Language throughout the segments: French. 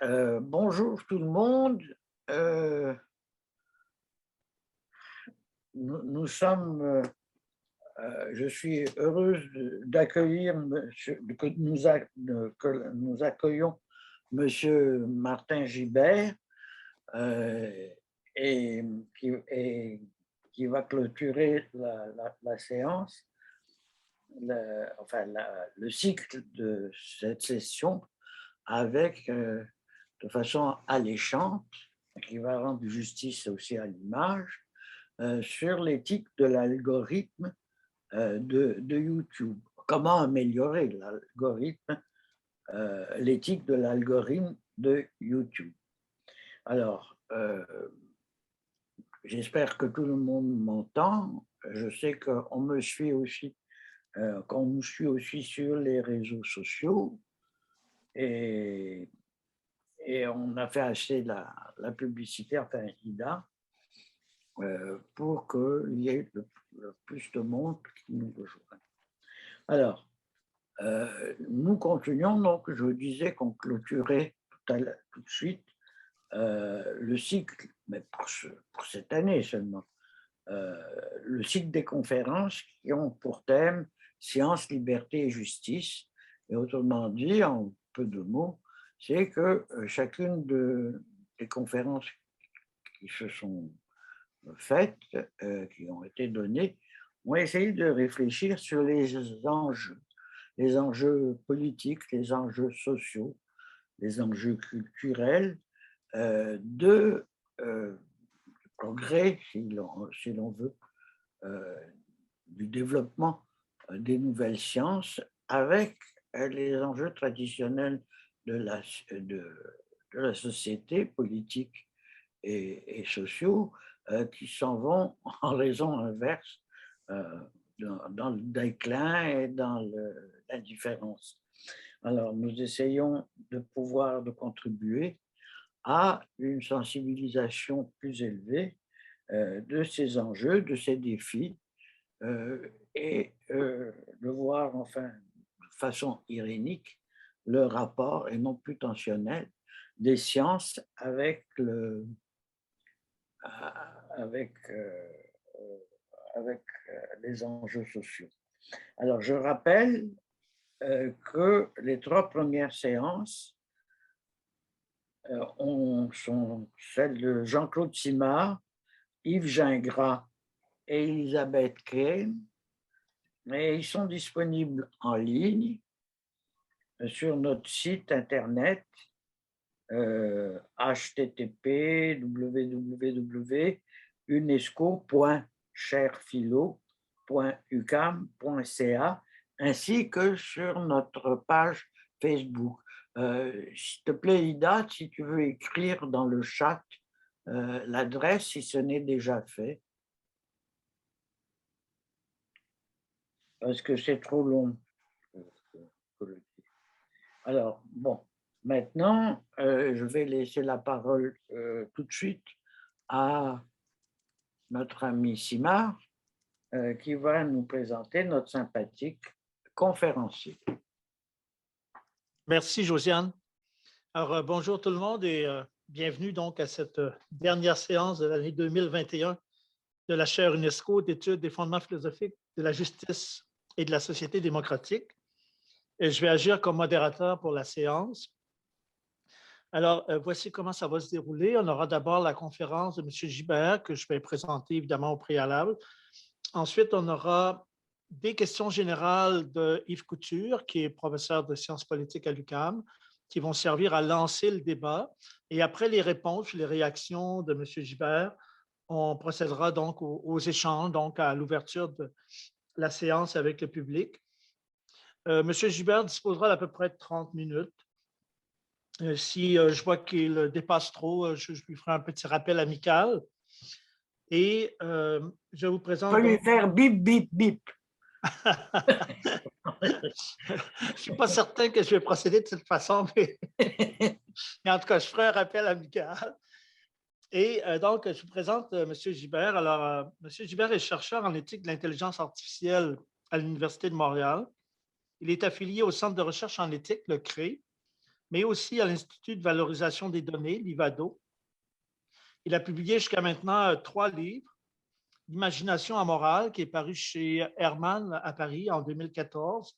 Bonjour tout le monde. Euh, nous sommes, je suis heureuse d'accueillir que nous accueillons Monsieur Martin Gibert euh, et qui va clôturer la séance, le cycle de cette session avec, de façon alléchante, qui va rendre justice aussi à l'image, sur l'éthique de l'algorithme de YouTube. Comment améliorer l'éthique de l'algorithme de YouTube. Alors, j'espère que tout le monde m'entend. Je sais qu'on me suit aussi, qu'on nous suit aussi sur les réseaux sociaux et, et on a fait assez la publicité, enfin IDA, pour qu'il y ait le plus de monde qui nous rejoigne. Alors, nous continuons, donc je disais qu'on clôturait tout de suite le cycle, mais pour cette année seulement, le cycle des conférences qui ont pour thème science, liberté et justice. Et autrement dit, en peu de mots, c'est que chacune des conférences qui se sont faites, qui ont été données, ont essayé de réfléchir sur les enjeux politiques, les enjeux sociaux, les enjeux culturels de progrès, si l'on veut, euh, du développement des nouvelles sciences avec les enjeux traditionnels de la, de, de la société politique et sociaux qui s'en vont en raison inverse euh, dans le déclin et dans l'indifférence. Alors, nous essayons de contribuer à une sensibilisation plus élevée de ces enjeux, de ces défis, de voir, enfin, de façon irénique, le rapport, et non plus tensionnel, des sciences avec, avec les enjeux sociaux. Alors, je rappelle que les trois premières séances sont celles de Jean-Claude Simard, Yves Gingras et Elisabeth Crane, et ils sont disponibles en ligne sur notre site internet http://unesco.cherphilo.ucam.ca ainsi que sur notre page Facebook. S'il te plaît, Ida, si tu veux écrire dans le chat l'adresse si ce n'est déjà fait, parce que c'est trop long. Alors, bon, maintenant, je vais laisser la parole tout de suite à notre ami Simard, qui va nous présenter notre sympathique conférencier. Merci, Josiane. Alors, bonjour tout le monde et bienvenue donc à cette dernière séance de l'année 2021 de la chaire UNESCO d'études des fondements philosophiques de la justice et de la société démocratique. Et je vais agir comme modérateur pour la séance. Alors, voici comment ça va se dérouler. On aura d'abord la conférence de M. Gibert, que je vais présenter évidemment au préalable. Ensuite, on aura des questions générales de Yves Couture, qui est professeur de sciences politiques à l'UQAM, qui vont servir à lancer le débat. Et après les réponses, les réactions de M. Gibert, on procédera donc aux échanges, donc à l'ouverture de la séance avec le public. M. Gibert disposera d'à peu près de 30 minutes. Si je vois qu'il dépasse trop, je lui ferai un petit rappel amical. Et je vous présente. Je peux lui faire bip, bip, bip. Je ne suis pas certain que je vais procéder de cette façon, mais en tout cas, je ferai un rappel amical. Et donc, je vous présente M. Gibert. Alors, M. Gibert est chercheur en éthique de l'intelligence artificielle à l'Université de Montréal. Il est affilié au Centre de recherche en éthique, le CRE, mais aussi à l'Institut de valorisation des données, l'IVADO. Il a publié jusqu'à maintenant 3 livres. L'imagination amorale, qui est paru chez Hermann à Paris en 2014.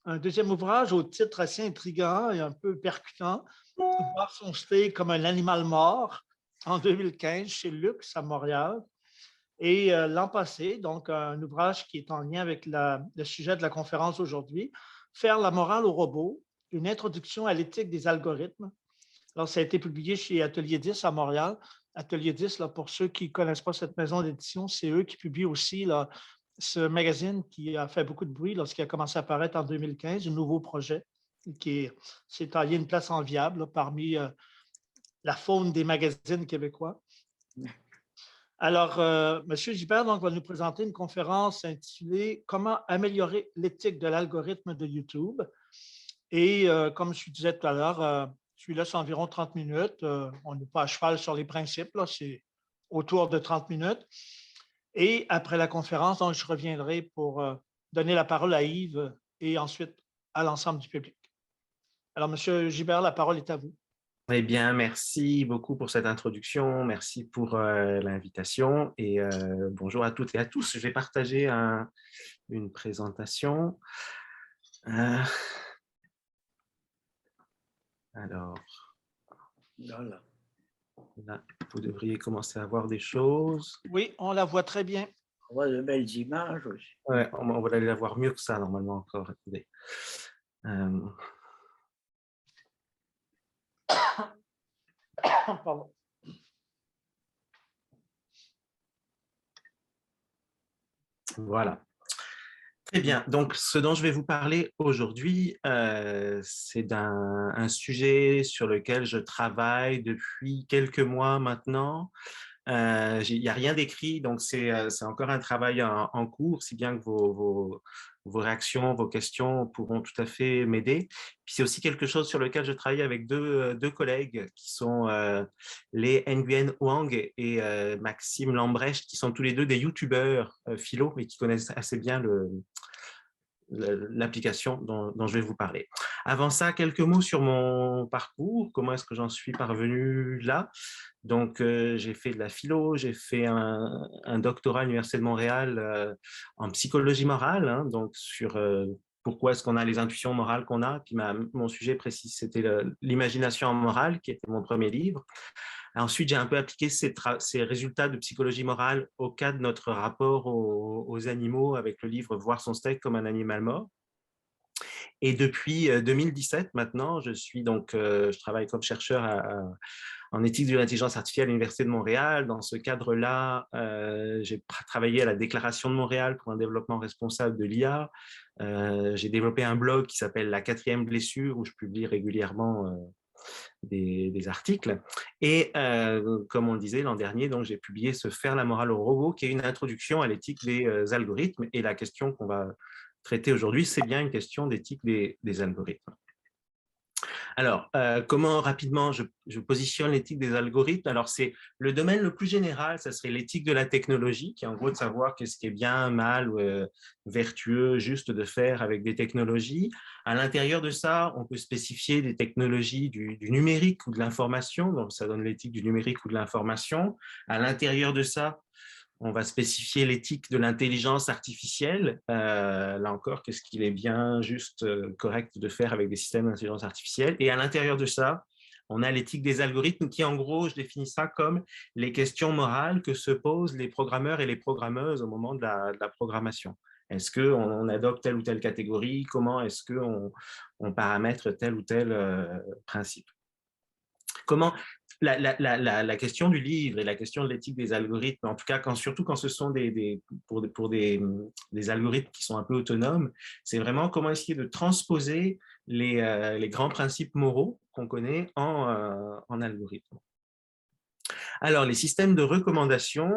Un deuxième ouvrage au titre assez intriguant et un peu percutant, Voir son steak comme un animal mort, en 2015 chez Lux à Montréal. Et l'an passé, donc un ouvrage qui est en lien avec le sujet de la conférence aujourd'hui, Faire la morale au robot, une introduction à l'éthique des algorithmes. Alors, ça a été publié chez Atelier 10 à Montréal. Atelier 10, là, pour ceux qui ne connaissent pas cette maison d'édition, c'est eux qui publient aussi là, ce magazine qui a fait beaucoup de bruit lorsqu'il a commencé à apparaître en 2015, un nouveau projet qui s'est taillé une place enviable là, parmi la faune des magazines québécois. Alors, M. Gibert donc, va nous présenter une conférence intitulée « Comment améliorer l'éthique de l'algorithme de YouTube ». Et comme je disais tout à l'heure, celui-là, c'est environ 30 minutes. On n'est pas à cheval sur les principes, c'est autour de 30 minutes. Et après la conférence, donc, je reviendrai pour donner la parole à Yves et ensuite à l'ensemble du public. Alors, M. Gibert, la parole est à vous. Eh bien, merci beaucoup pour cette introduction, merci pour l'invitation et bonjour à toutes et à tous. Je vais partager une présentation. Alors, Voilà. là, vous devriez commencer à voir des choses. Oui, on la voit très bien. On voit de belles images aussi. Ouais, on va aller la voir mieux que ça normalement encore. Attendez. Pardon. Voilà. Très bien. Donc, ce dont je vais vous parler aujourd'hui, c'est d'un sujet sur lequel je travaille depuis quelques mois maintenant. Il n'y a rien d'écrit, donc c'est encore un travail en cours, si bien que vos réactions, vos questions pourront tout à fait m'aider. Puis c'est aussi quelque chose sur lequel je travaille avec deux collègues qui sont les Nguyen Hoang et Maxime Lambrecht, qui sont tous les deux des youtubeurs philo, mais qui connaissent assez bien l'application dont je vais vous parler. Avant ça, quelques mots sur mon parcours, comment est-ce que j'en suis parvenu là. Donc, j'ai fait de la philo, j'ai fait un doctorat à l'Université de Montréal en psychologie morale, hein, donc sur pourquoi est-ce qu'on a les intuitions morales qu'on a. Puis mon sujet précis, c'était l'imagination morale, qui était mon premier livre. Ensuite, j'ai un peu appliqué ces résultats de psychologie morale au cas de notre rapport aux animaux avec le livre « Voir son steak comme un animal mort ». Et depuis 2017, maintenant, je travaille comme chercheur en éthique de l'intelligence artificielle à l'Université de Montréal. Dans ce cadre-là, j'ai travaillé à la Déclaration de Montréal pour un développement responsable de l'IA. J'ai développé un blog qui s'appelle « La quatrième blessure » où je publie régulièrement des articles. Et comme on le disait l'an dernier, donc j'ai publié ce « Faire la morale au robot » qui est une introduction à l'éthique des algorithmes. Et la question qu'on va traiter aujourd'hui, c'est bien une question d'éthique des algorithmes. Alors, comment rapidement je positionne l'éthique des algorithmes? Alors, c'est le domaine le plus général, ça serait l'éthique de la technologie, qui est en gros de savoir qu'est-ce qui est bien, mal, vertueux, juste de faire avec des technologies. À l'intérieur de ça, on peut spécifier des technologies du numérique ou de l'information, donc ça donne l'éthique du numérique ou de l'information. À l'intérieur de ça, on va spécifier l'éthique de l'intelligence artificielle. Là encore, qu'est-ce qu'il est bien, juste, correct de faire avec des systèmes d'intelligence artificielle. Et à l'intérieur de ça, on a l'éthique des algorithmes qui, en gros, je définis ça comme les questions morales que se posent les programmeurs et les programmeuses au moment de la programmation. Est-ce qu'on adopte telle ou telle catégorie? Comment est-ce qu'on paramètre tel ou tel principe? Comment la question du livre et la question de l'éthique des algorithmes, en tout cas surtout quand ce sont pour des algorithmes qui sont un peu autonomes, c'est vraiment comment essayer de transposer les grands principes moraux qu'on connaît en algorithme. Alors, les systèmes de recommandation,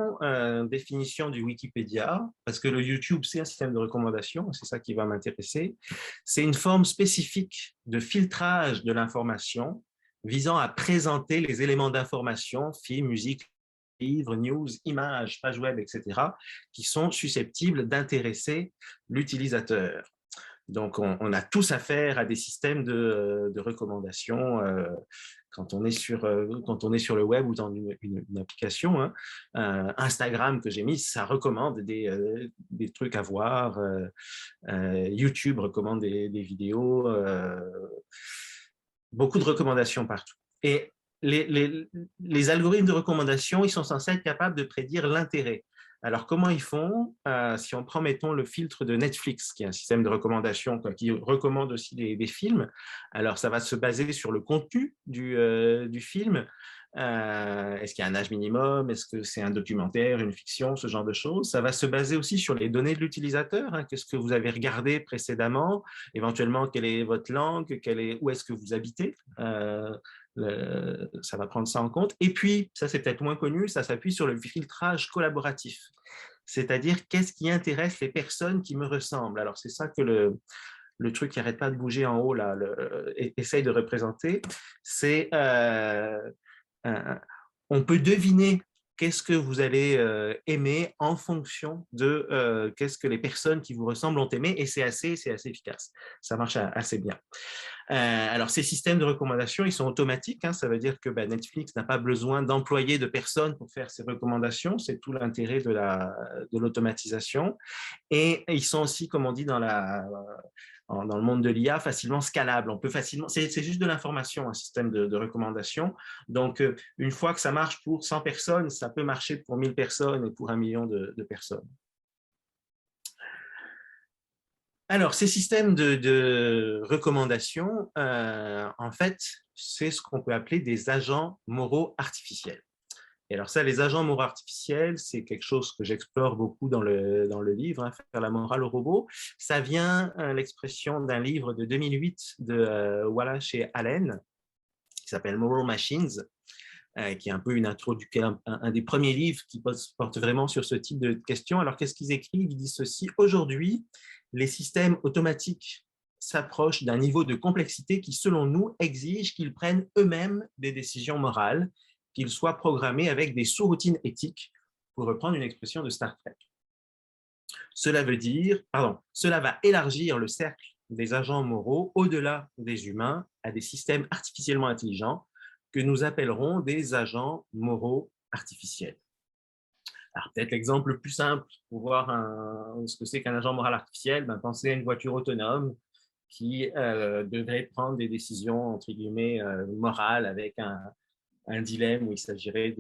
définition du Wikipédia, parce que le YouTube, c'est un système de recommandation, c'est ça qui va m'intéresser. C'est une forme spécifique de filtrage de l'information visant à présenter les éléments d'information, films, musique, livres, news, images, pages web, etc., qui sont susceptibles d'intéresser l'utilisateur. Donc, on a tous affaire à des systèmes de recommandations quand on est sur le web ou dans une application. Hein. Instagram que j'ai mis, ça recommande des trucs à voir. YouTube recommande des vidéos. Beaucoup de recommandations partout. Et les algorithmes de recommandation, ils sont censés être capables de prédire l'intérêt. Alors, comment ils font? Si on prend, mettons, le filtre de Netflix, qui est un système de recommandation qui recommande aussi des films, alors ça va se baser sur le contenu du film. Est-ce qu'il y a un âge minimum? Est-ce que c'est un documentaire, une fiction, ce genre de choses? Ça va se baser aussi sur les données de l'utilisateur. Hein. Qu'est-ce que vous avez regardé précédemment? Éventuellement, quelle est votre langue? Où est-ce que vous habitez? Ça va prendre ça en compte. Et puis, ça c'est peut-être moins connu, ça s'appuie sur le filtrage collaboratif. C'est-à-dire, qu'est-ce qui intéresse les personnes qui me ressemblent? Alors, c'est ça que le truc qui n'arrête pas de bouger en haut, là, essaye de représenter. C'est, on peut deviner qu'est-ce que vous allez aimer en fonction de qu'est-ce que les personnes qui vous ressemblent ont aimé, et c'est assez efficace. Ça marche assez bien. Alors, ces systèmes de recommandation, ils sont automatiques. Hein, ça veut dire que Netflix n'a pas besoin d'employer de personnes pour faire ses recommandations. C'est tout l'intérêt de l'automatisation. Et ils sont aussi, comme on dit dans le monde de l'IA, facilement scalables. On peut facilement, c'est juste de l'information, un système de recommandation. Donc, une fois que ça marche pour 100 personnes, ça peut marcher pour 1000 personnes et pour 1 million de personnes. Alors, ces systèmes de recommandation, en fait, c'est ce qu'on peut appeler des agents moraux artificiels. Et alors ça, les agents moraux artificiels, c'est quelque chose que j'explore beaucoup dans le livre, hein, Faire la morale au robot. Ça vient, l'expression d'un livre de 2008 de Wallace et Allen, qui s'appelle Moral Machines, qui est un peu une introduction, un des premiers livres qui porte vraiment sur ce type de questions. Alors, qu'est-ce qu'ils écrivent? Ils disent ceci: aujourd'hui, les systèmes automatiques s'approchent d'un niveau de complexité qui, selon nous, exige qu'ils prennent eux-mêmes des décisions morales, qu'ils soient programmés avec des sous-routines éthiques, pour reprendre une expression de Star Trek. Cela va élargir le cercle des agents moraux au-delà des humains à des systèmes artificiellement intelligents que nous appellerons des agents moraux artificiels. Alors, peut-être l'exemple le plus simple pour voir ce que c'est qu'un agent moral artificiel, pensez à une voiture autonome qui devrait prendre des décisions, entre guillemets, morales avec un dilemme où il s'agirait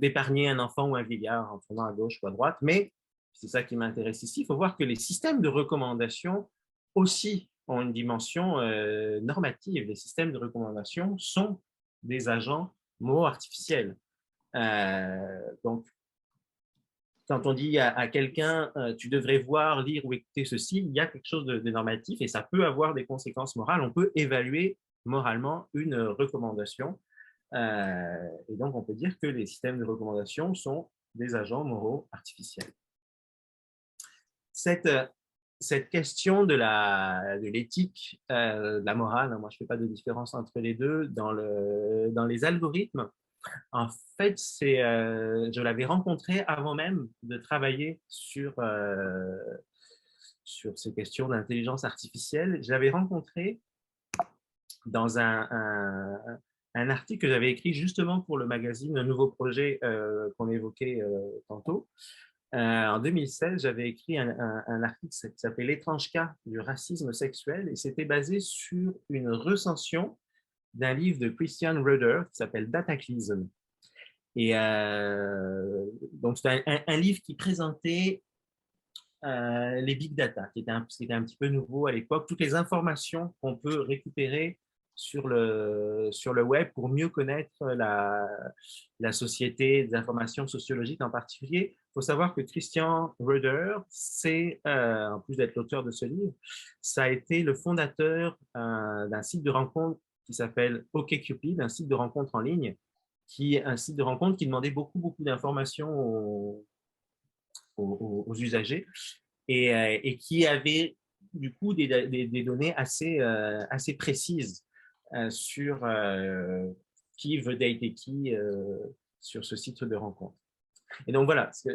d'épargner un enfant ou un vieillard en tournant à gauche ou à droite. Mais c'est ça qui m'intéresse ici. Il faut voir que les systèmes de recommandation aussi ont une dimension normative. Les systèmes de recommandation sont des agents moraux artificiels. Donc, quand on dit à quelqu'un tu devrais voir, lire ou écouter ceci, il y a quelque chose de normatif et ça peut avoir des conséquences morales. On peut évaluer moralement une recommandation. Et donc, on peut dire que les systèmes de recommandation sont des agents moraux artificiels. Cette question de l'éthique, de la morale, moi je ne fais pas de différence entre les deux, dans les algorithmes, en fait, je l'avais rencontré avant même de travailler sur ces questions d'intelligence artificielle. Je l'avais rencontré dans un article que j'avais écrit justement pour le magazine Un Nouveau Projet qu'on évoquait tantôt. En 2016, j'avais écrit un article qui s'appelait « L'étrange cas du racisme sexuel » et c'était basé sur une recension d'un livre de Christian Rudder qui s'appelle « Dataclysm ». Et donc, c'est un livre qui présentait les big data, qui était un petit peu nouveau à l'époque, toutes les informations qu'on peut récupérer sur le web pour mieux connaître la société, des informations sociologiques en particulier. Il faut savoir que Christian Rudder, en plus d'être l'auteur de ce livre, ça a été le fondateur d'un site de rencontre qui s'appelle OkCupid, un site de rencontre en ligne, qui est un site de rencontre qui demandait beaucoup d'informations aux usagers et qui avait du coup des données assez précises sur qui veut dater qui sur ce site de rencontre. Et donc voilà, ce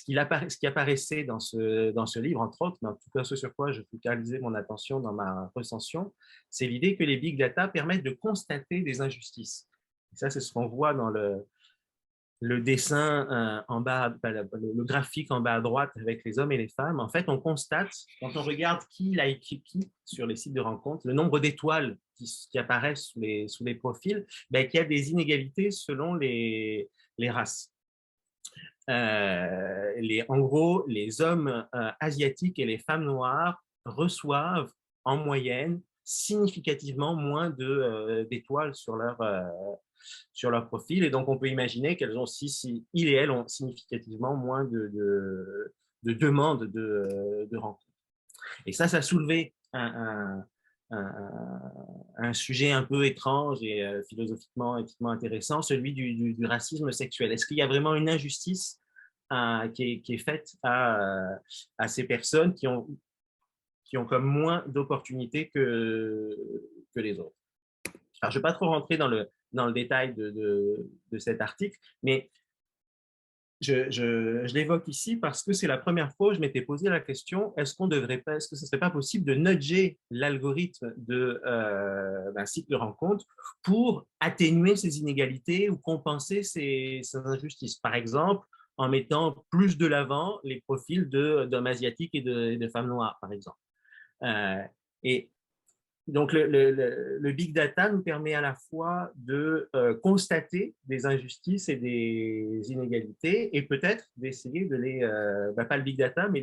qui apparaissait dans ce livre, entre autres, mais en tout cas ce sur quoi je focalisais mon attention dans ma recension, c'est l'idée que les big data permettent de constater des injustices. Et ça, c'est ce qu'on voit dans le dessin en bas, le graphique en bas à droite avec les hommes et les femmes. En fait, on constate, quand on regarde qui l'a écrit qui sur les sites de rencontres, le nombre d'étoiles qui apparaissent sous les profils, ben, qu'il y a des inégalités selon les races. En gros, les hommes asiatiques et les femmes noires reçoivent en moyenne significativement moins d'étoiles sur leur profil. Et donc, on peut imaginer qu'elles ont aussi, ils et elles ont significativement moins de demandes de rencontres. Et ça a soulevé un sujet un peu étrange et philosophiquement, éthiquement intéressant, celui du racisme sexuel. Est-ce qu'il y a vraiment une injustice qui est faite à ces personnes qui ont comme moins d'opportunités que les autres? Alors, je ne vais pas trop rentrer dans le détail de cet article, mais je l'évoque ici parce que c'est la première fois où je m'étais posé la question, est-ce que ce ne serait pas possible de nudger l'algorithme d'un site de rencontre pour atténuer ces inégalités ou compenser ces injustices? Par exemple, en mettant plus de l'avant les profils d'hommes asiatiques et de femmes noires, par exemple. Et donc, le big data nous permet à la fois de constater des injustices et des inégalités et peut-être d'essayer de pas le big data, mais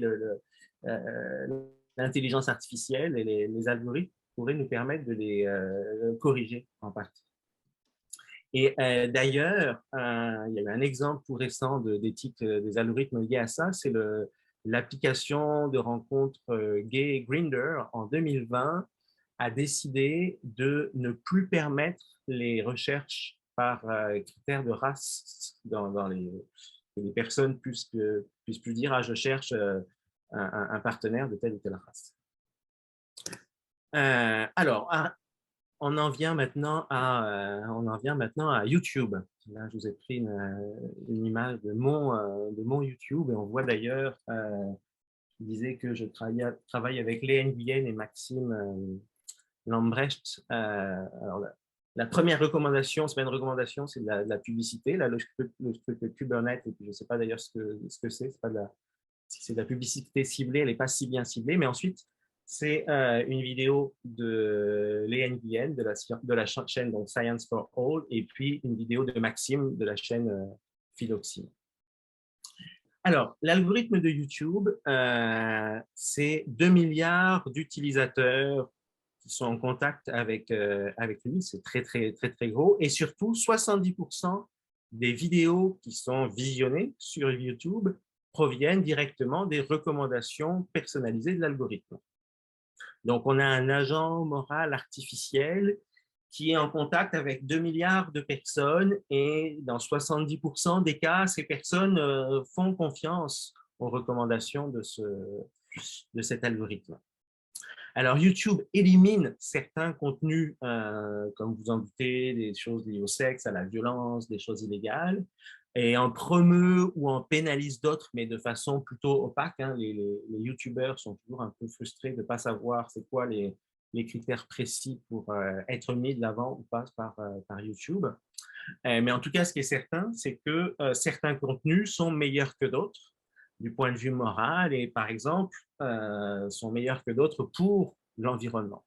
l'intelligence artificielle et les algorithmes pourraient nous permettre de les corriger en partie. Et d'ailleurs, il y a eu un exemple tout récent d'éthique des algorithmes liés à ça, c'est l'application de rencontre gay Grindr en 2020 a décidé de ne plus permettre les recherches par critères de race dans les personnes puissent plus dire je cherche un partenaire de telle ou telle race. Alors, on en vient maintenant à YouTube. Là, je vous ai pris une image de mon YouTube et on voit d'ailleurs, je disais que je travaille avec Léa Nguyen et Maxime Lambrecht. Alors, la première recommandation, c'est pas une recommandation, c'est de la publicité. Là, le script Kubernetes, et puis je ne sais pas d'ailleurs ce que c'est. Si c'est de la publicité ciblée, elle n'est pas si bien ciblée. Mais ensuite, c'est une vidéo de Léa Nguyen de la chaîne donc Science for All, et puis une vidéo de Maxime de la chaîne Philoxime. Alors, l'algorithme de YouTube, c'est 2 milliards d'utilisateurs qui sont en contact avec lui, c'est très, très, très, très gros. Et surtout, 70% des vidéos qui sont visionnées sur YouTube proviennent directement des recommandations personnalisées de l'algorithme. Donc, on a un agent moral artificiel qui est en contact avec 2 milliards de personnes et dans 70% des cas, ces personnes font confiance aux recommandations de cet algorithme. Alors, YouTube élimine certains contenus, comme vous en doutez, des choses liées au sexe, à la violence, des choses illégales, et en promeut ou en pénalise d'autres, mais de façon plutôt opaque. Hein. Les YouTubeurs sont toujours un peu frustrés de ne pas savoir c'est quoi les critères précis pour être mis de l'avant ou pas par YouTube. Mais en tout cas, ce qui est certain, c'est que certains contenus sont meilleurs que d'autres du point de vue moral et, par exemple, sont meilleurs que d'autres pour l'environnement.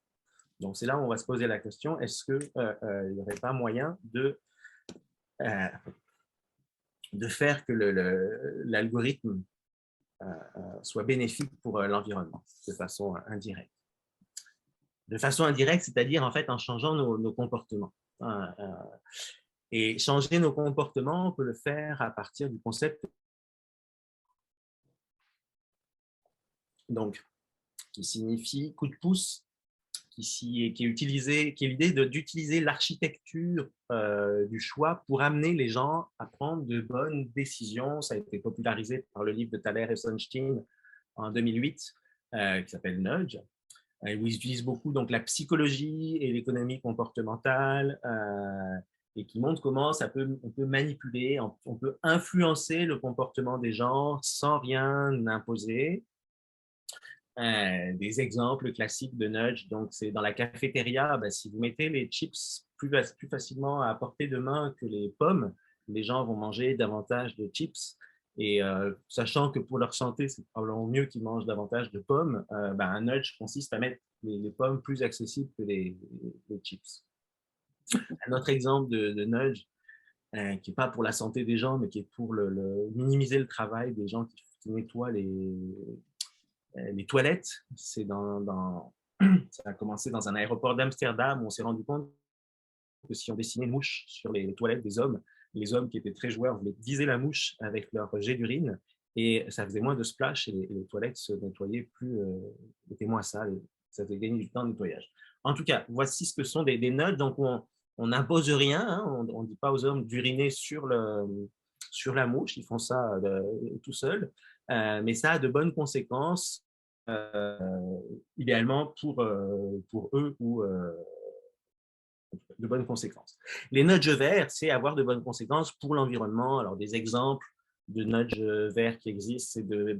Donc, c'est là où on va se poser la question, est-ce qu'il n'y aurait pas moyen de faire que l'algorithme soit bénéfique pour l'environnement de façon indirecte. De façon indirecte, c'est-à-dire en fait en changeant nos comportements. Et changer nos comportements, on peut le faire à partir du concept donc qui signifie coup de pouce, qui est l'idée d'utiliser l'architecture du choix pour amener les gens à prendre de bonnes décisions. Ça a été popularisé par le livre de Thaler et Sunstein en 2008, qui s'appelle Nudge, où ils utilisent beaucoup donc, la psychologie et l'économie comportementale et qui montre comment on peut manipuler, on peut influencer le comportement des gens sans rien imposer. Des exemples classiques de nudge, donc c'est dans la cafétéria, si vous mettez les chips plus facilement à portée de main que les pommes, les gens vont manger davantage de chips. Et sachant que pour leur santé, c'est probablement mieux qu'ils mangent davantage de pommes, un nudge consiste à mettre les pommes plus accessibles que les chips. Un autre exemple de nudge, qui n'est pas pour la santé des gens, mais qui est pour minimiser le travail des gens qui nettoient les toilettes. Ça a commencé dans un aéroport d'Amsterdam où on s'est rendu compte que si on dessinait une mouche sur les toilettes des hommes, les hommes qui étaient très joueurs voulaient viser la mouche avec leur jet d'urine et ça faisait moins de splash et les toilettes se nettoyaient plus, étaient moins sales. Ça faisait gagner du temps de nettoyage. En tout cas, voici ce que sont des nudges. Donc, on n'impose rien. Hein, on ne dit pas aux hommes d'uriner sur la mouche. Ils font ça tout seuls. Mais ça a de bonnes conséquences, idéalement pour eux ou de bonnes conséquences. Les nudges verts, c'est avoir de bonnes conséquences pour l'environnement. Alors, des exemples de nudges verts qui existent, c'est que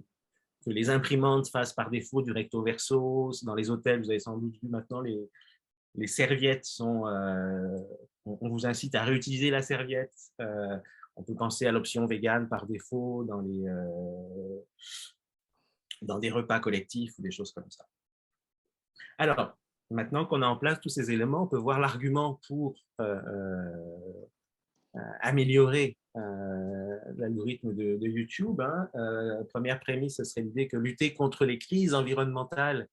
les imprimantes fassent par défaut du recto verso. Dans les hôtels, vous avez sans doute vu maintenant, les serviettes sont… on vous incite à réutiliser la serviette. On peut penser à l'option vegan par défaut dans des repas collectifs ou des choses comme ça. Alors, maintenant qu'on a en place tous ces éléments, on peut voir l'argument pour améliorer l'algorithme de YouTube. Hein. Première prémisse, ce serait l'idée que lutter contre les crises environnementales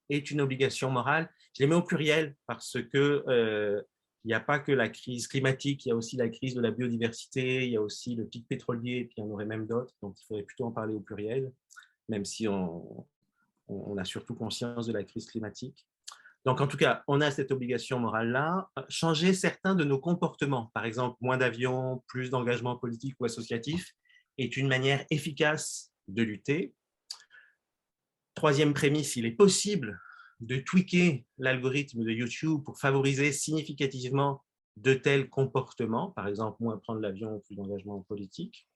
est une obligation morale. Je les mets au pluriel parce que il n'y a pas que la crise climatique, il y a aussi la crise de la biodiversité, il y a aussi le pic pétrolier, et puis il y en aurait même d'autres, donc il faudrait plutôt en parler au pluriel, même si on a surtout conscience de la crise climatique. Donc, en tout cas, on a cette obligation morale-là. Changer certains de nos comportements, par exemple, moins d'avions, plus d'engagement politique ou associatif, est une manière efficace de lutter. Troisième prémisse, il est possible de tweaker l'algorithme de YouTube pour favoriser significativement de tels comportements, par exemple, moins prendre l'avion, plus d'engagement politique.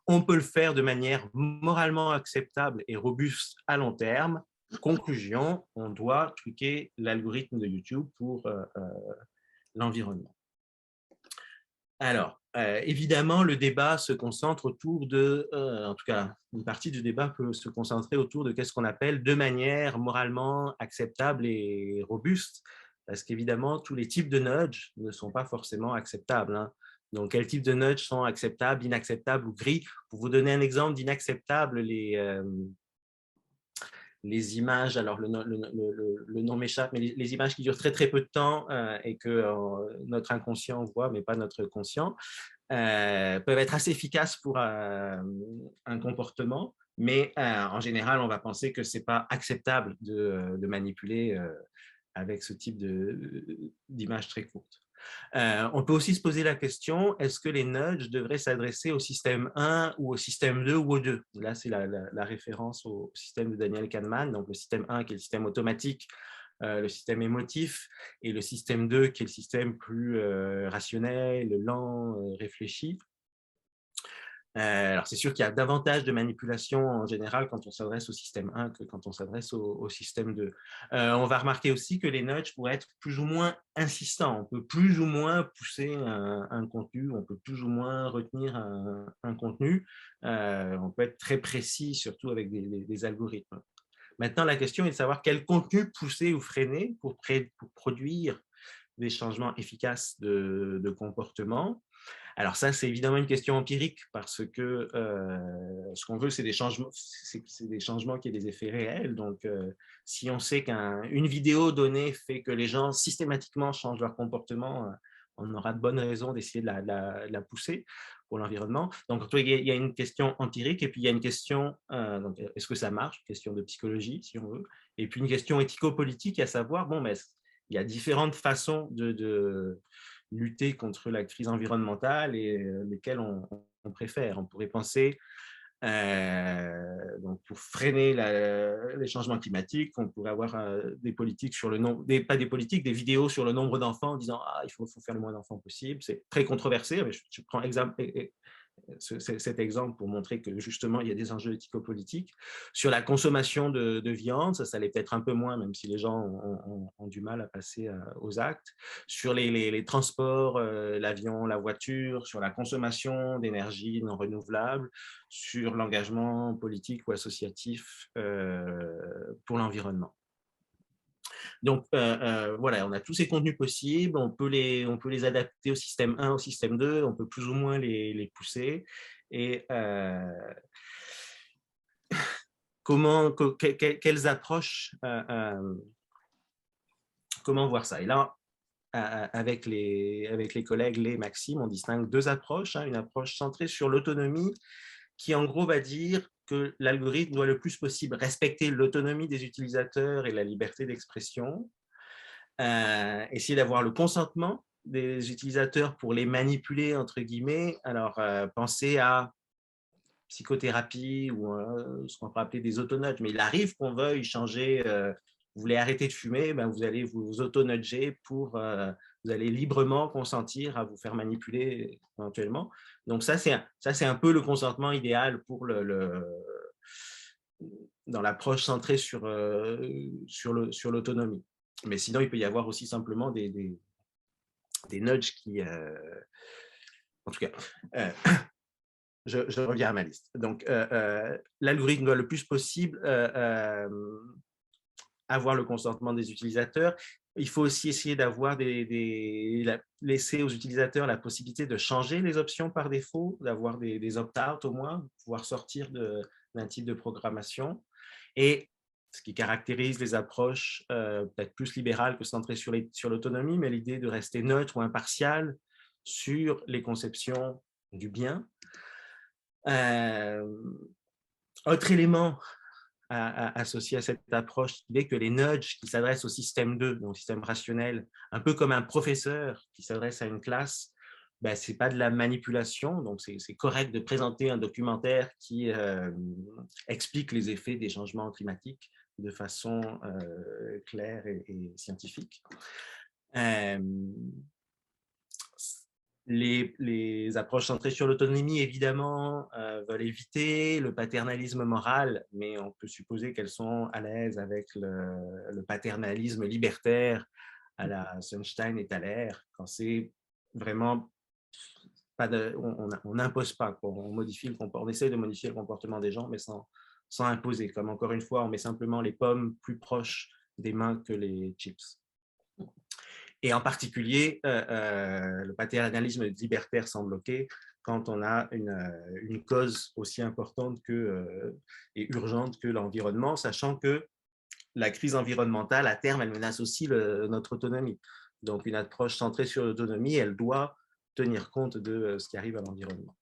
On peut le faire de manière moralement acceptable et robuste à long terme. Conclusion, on doit tweaker l'algorithme de YouTube pour l'environnement. Alors, évidemment, le débat se concentre autour de, en tout cas, une partie du débat peut se concentrer autour de ce qu'on appelle de manière moralement acceptable et robuste, parce qu'évidemment, tous les types de nudge ne sont pas forcément acceptables. Hein. Donc, quels types de nudge sont acceptables, inacceptables ou gris? Pour vous donner un exemple d'inacceptable, les images, alors le nom m'échappe, mais les images qui durent très très peu de temps et que notre inconscient voit, mais pas notre conscient, peuvent être assez efficaces pour un comportement, mais en général, on va penser que ce n'est pas acceptable de manipuler avec ce type d'image très courte. On peut aussi se poser la question, est-ce que les nudges devraient s'adresser au système 1 ou au système 2 ou au 2? Là, c'est la référence au système de Daniel Kahneman, donc le système 1 qui est le système automatique, le système émotif, et le système 2 qui est le système plus rationnel, lent, réfléchi. Alors, c'est sûr qu'il y a davantage de manipulation en général quand on s'adresse au système 1 que quand on s'adresse au système 2. On va remarquer aussi que les nudges pourraient être plus ou moins insistants. On peut plus ou moins pousser un contenu, on peut plus ou moins retenir un contenu. On peut être très précis, surtout avec des algorithmes. Maintenant, la question est de savoir quel contenu pousser ou freiner pour produire des changements efficaces de comportement. Alors ça, c'est évidemment une question empirique parce que ce qu'on veut, c'est des changements qui aient des effets réels. Donc, si on sait qu'une vidéo donnée fait que les gens systématiquement changent leur comportement, on aura de bonnes raisons d'essayer de la pousser pour l'environnement. Donc, il y a une question empirique et puis il y a une question, est-ce que ça marche? Une question de psychologie, si on veut. Et puis une question éthico-politique, à savoir, bon, mais il y a différentes façons de lutter contre la crise environnementale et lesquelles on préfère. On pourrait penser Donc, pour freiner les changements climatiques, on pourrait avoir des politiques sur le nombre, pas des politiques, des vidéos sur le nombre d'enfants en disant il faut faire le moins d'enfants possible. C'est très controversé, mais je prends cet exemple pour montrer que justement il y a des enjeux éthico-politiques. Sur la consommation de viande, ça l'est peut-être un peu moins, même si les gens ont du mal à passer aux actes. Sur les transports, l'avion, la voiture, sur la consommation d'énergie non renouvelable, sur l'engagement politique ou associatif pour l'environnement. Donc, voilà, on a tous ces contenus possibles, on peut les adapter au système 1, au système 2, on peut plus ou moins les pousser. Et quelles approches, comment voir ça? Et là, avec les collègues, Maxime, on distingue deux approches. Une approche centrée sur l'autonomie, qui en gros va dire que l'algorithme doit le plus possible respecter l'autonomie des utilisateurs et la liberté d'expression, essayer d'avoir le consentement des utilisateurs pour les manipuler, entre guillemets. Alors, pensez à psychothérapie ou ce qu'on peut appeler des autonudges, mais il arrive qu'on veuille changer, vous voulez arrêter de fumer, ben vous allez vous autonudger pour, vous allez librement consentir à vous faire manipuler éventuellement. Donc ça, c'est un peu le consentement idéal pour dans l'approche centrée sur l'autonomie. Mais sinon, il peut y avoir aussi simplement des nudges qui, en tout cas, je reviens à ma liste. Donc, l'algorithme doit le plus possible avoir le consentement des utilisateurs. Il faut aussi essayer d'avoir laisser aux utilisateurs la possibilité de changer les options par défaut, d'avoir des opt-out au moins, pouvoir sortir d'un type de programmation. Et ce qui caractérise les approches peut-être plus libérales que centrées sur l'autonomie, mais l'idée de rester neutre ou impartial sur les conceptions du bien. Autre élément associé à cette approche, l'idée que les nudges qui s'adressent au système 2, donc au système rationnel, un peu comme un professeur qui s'adresse à une classe, ben, ce n'est pas de la manipulation, donc c'est correct de présenter un documentaire qui explique les effets des changements climatiques de façon claire et scientifique. Les approches centrées sur l'autonomie, évidemment, veulent éviter le paternalisme moral, mais on peut supposer qu'elles sont à l'aise avec le paternalisme libertaire à la Sunstein et Thaler, quand c'est vraiment pas on n'impose pas, quoi. On essaie de modifier le comportement des gens, mais sans imposer. Comme encore une fois, on met simplement les pommes plus proches des mains que les chips. Et en particulier, le paternalisme libertaire semble bloquer quand on a une cause aussi importante et urgente que l'environnement, sachant que la crise environnementale, à terme, elle menace aussi notre autonomie. Donc, une approche centrée sur l'autonomie, elle doit tenir compte de ce qui arrive à l'environnement.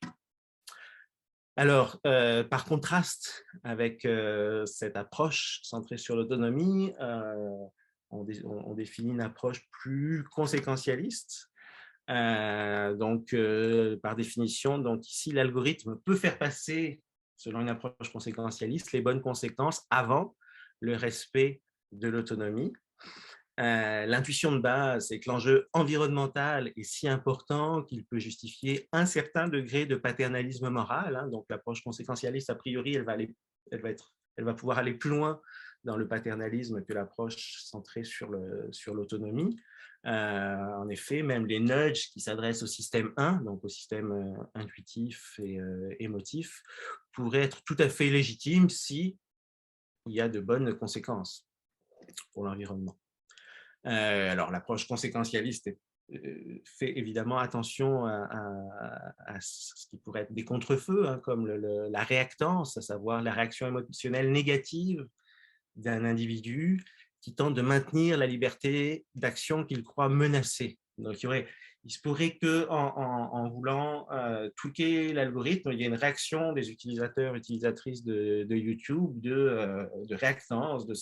Alors, par contraste avec cette approche centrée sur l'autonomie, on définit une approche plus conséquentialiste. Donc, par définition, donc ici, l'algorithme peut faire passer, selon une approche conséquentialiste, les bonnes conséquences avant le respect de l'autonomie. L'intuition de base, c'est que l'enjeu environnemental est si important qu'il peut justifier un certain degré de paternalisme moral. Donc, l'approche conséquentialiste, a priori, elle va pouvoir aller plus loin dans le paternalisme que l'approche centrée sur l'autonomie. En effet, même les nudges qui s'adressent au système 1, donc au système intuitif et émotif, pourraient être tout à fait légitimes s'il y a de bonnes conséquences pour l'environnement. Alors, l'approche conséquentialiste fait évidemment attention à ce qui pourrait être des contrefeux, comme la réactance, à savoir la réaction émotionnelle négative d'un individu qui tente de maintenir la liberté d'action qu'il croit menacée. Donc, il se pourrait qu'en voulant tweaker l'algorithme, il y ait une réaction des utilisateurs, utilisatrices de YouTube, de réactance, de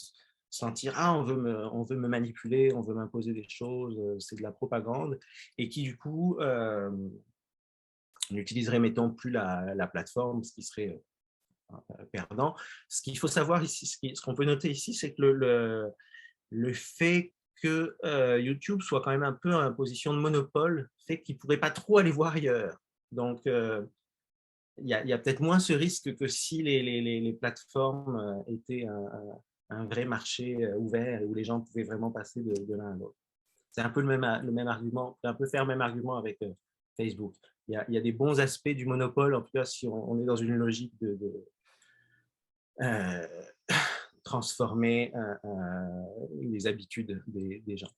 sentir « Ah, on veut me manipuler, on veut m'imposer des choses, c'est de la propagande », et qui, du coup, n'utiliserait, mettons, plus la plateforme, ce qui serait perdant. Ce qu'il faut savoir ici, ce qu'on peut noter ici, c'est que le fait que YouTube soit quand même un peu en position de monopole fait qu'il ne pourrait pas trop aller voir ailleurs. Donc, il y a peut-être moins ce risque que si les plateformes étaient un vrai marché ouvert où les gens pouvaient vraiment passer de l'un à l'autre. C'est un peu le même argument, on peut un peu faire le même argument avec Facebook. Il y a des bons aspects du monopole, en tout cas si on est dans une logique de transformer les habitudes des gens.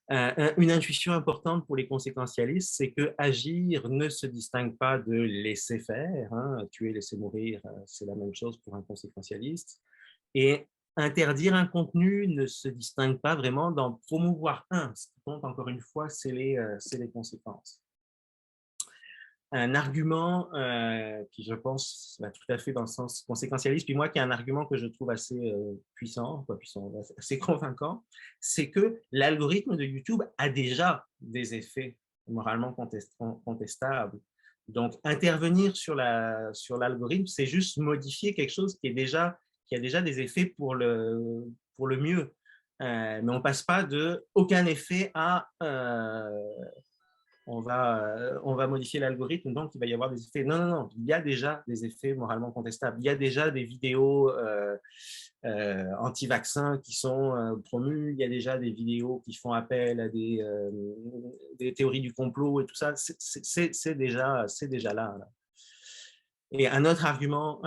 Une intuition importante pour les conséquentialistes, c'est que agir ne se distingue pas de laisser faire. Tuer, laisser mourir, c'est la même chose pour un conséquentialiste. Et interdire un contenu ne se distingue pas vraiment d'en promouvoir un. Ce qui compte, encore une fois, c'est les conséquences. Un argument qui, je pense, va tout à fait dans le sens conséquentialiste, puis moi, qui est un argument que je trouve assez puissant, assez convaincant, c'est que l'algorithme de YouTube a déjà des effets moralement contestables. Donc, intervenir sur l'algorithme, c'est juste modifier quelque chose qui a déjà des effets pour le mieux. Mais on ne passe pas de aucun effet à on va modifier l'algorithme, donc il va y avoir des effets. Non, non, non, il y a déjà des effets moralement contestables. Il y a déjà des vidéos anti-vaccins qui sont promues, il y a déjà des vidéos qui font appel à des théories du complot et tout ça. C'est déjà là. Et un autre argument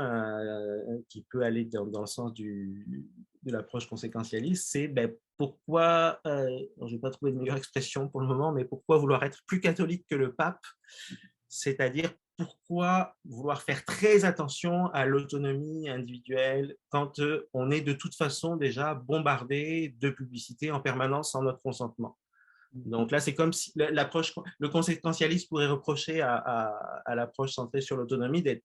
qui peut aller dans le sens de l'approche conséquentialiste, c'est pourquoi, je n'ai pas trouvé de meilleure expression pour le moment, mais pourquoi vouloir être plus catholique que le pape, c'est-à-dire pourquoi vouloir faire très attention à l'autonomie individuelle quand on est de toute façon déjà bombardé de publicité en permanence sans notre consentement. Donc là, c'est comme si le conséquentialiste pourrait reprocher à l'approche centrée sur l'autonomie de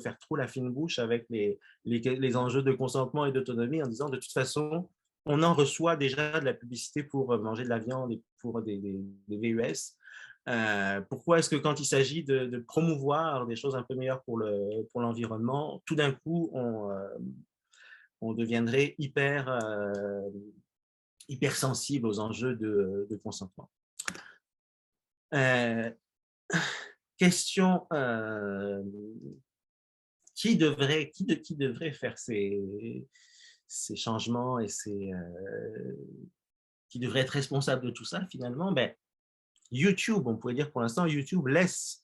faire trop la fine bouche avec les enjeux de consentement et d'autonomie en disant de toute façon, on en reçoit déjà de la publicité pour manger de la viande et pour des VUS. Pourquoi est-ce que quand il s'agit de promouvoir des choses un peu meilleures pour l'environnement, tout d'un coup, on deviendrait hypersensible aux enjeux de consentement. Question, qui devrait faire ces changements et qui devrait être responsable de tout ça finalement? YouTube, on pourrait dire pour l'instant, YouTube laisse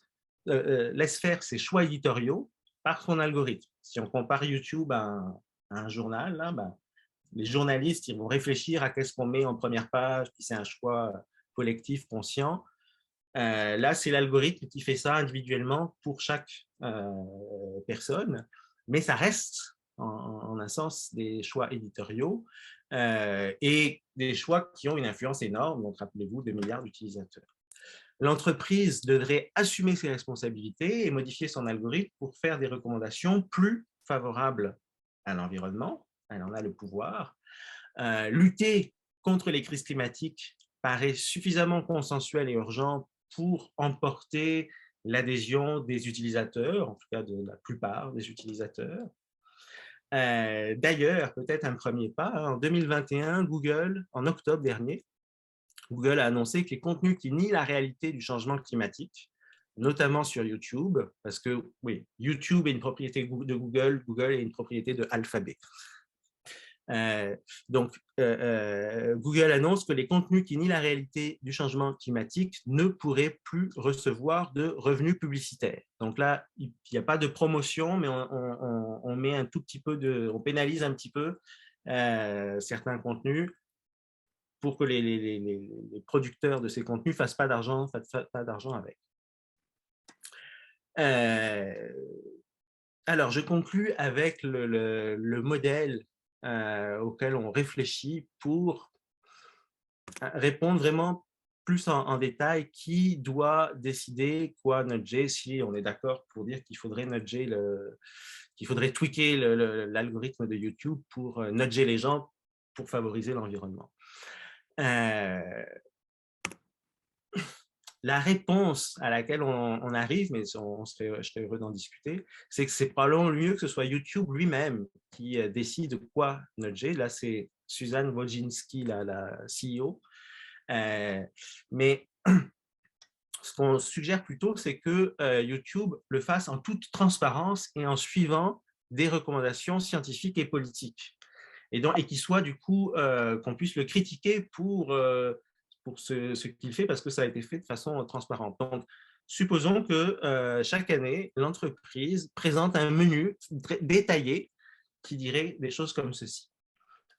faire ses choix éditoriaux par son algorithme. Si on compare YouTube à un journal, là, les journalistes ils vont réfléchir à qu'est-ce qu'on met en première page, puis c'est un choix collectif, conscient. Là, c'est l'algorithme qui fait ça individuellement pour chaque personne, mais ça reste en un sens des choix éditoriaux et des choix qui ont une influence énorme. Donc, rappelez-vous, 2 milliards d'utilisateurs. L'entreprise devrait assumer ses responsabilités et modifier son algorithme pour faire des recommandations plus favorables à l'environnement. Elle en a le pouvoir. Lutter contre les crises climatiques paraît suffisamment consensuel et urgent pour emporter l'adhésion des utilisateurs, en tout cas de la plupart des utilisateurs. D'ailleurs, peut-être un premier pas, en 2021, Google, en octobre dernier, Google a annoncé que les contenus qui nient la réalité du changement climatique, notamment sur YouTube, parce que oui, YouTube est une propriété de Google, Google est une propriété de Alphabet. Donc, Google annonce que les contenus qui nient la réalité du changement climatique ne pourraient plus recevoir de revenus publicitaires. Donc là, il n'y a pas de promotion, mais on met un tout petit peu on pénalise un petit peu certains contenus pour que les producteurs de ces contenus ne fassent pas d'argent avec. Alors, je conclus avec le modèle auquel on réfléchit pour répondre vraiment plus en détail qui doit décider quoi nudger, si on est d'accord pour dire qu'il faudrait nudger qu'il faudrait tweaker l'algorithme de YouTube pour nudger les gens pour favoriser l'environnement. la réponse à laquelle on arrive, mais je serais heureux d'en discuter, c'est que c'est probablement mieux que ce soit YouTube lui-même qui décide quoi nudger. Là, c'est Suzanne Wojcicki, la CEO. Mais ce qu'on suggère plutôt, c'est que YouTube le fasse en toute transparence et en suivant des recommandations scientifiques et politiques. Et qu'il soit du coup, qu'on puisse le critiquer pour ce qu'il fait, parce que ça a été fait de façon transparente. Donc, supposons que chaque année, l'entreprise présente un menu détaillé qui dirait des choses comme ceci.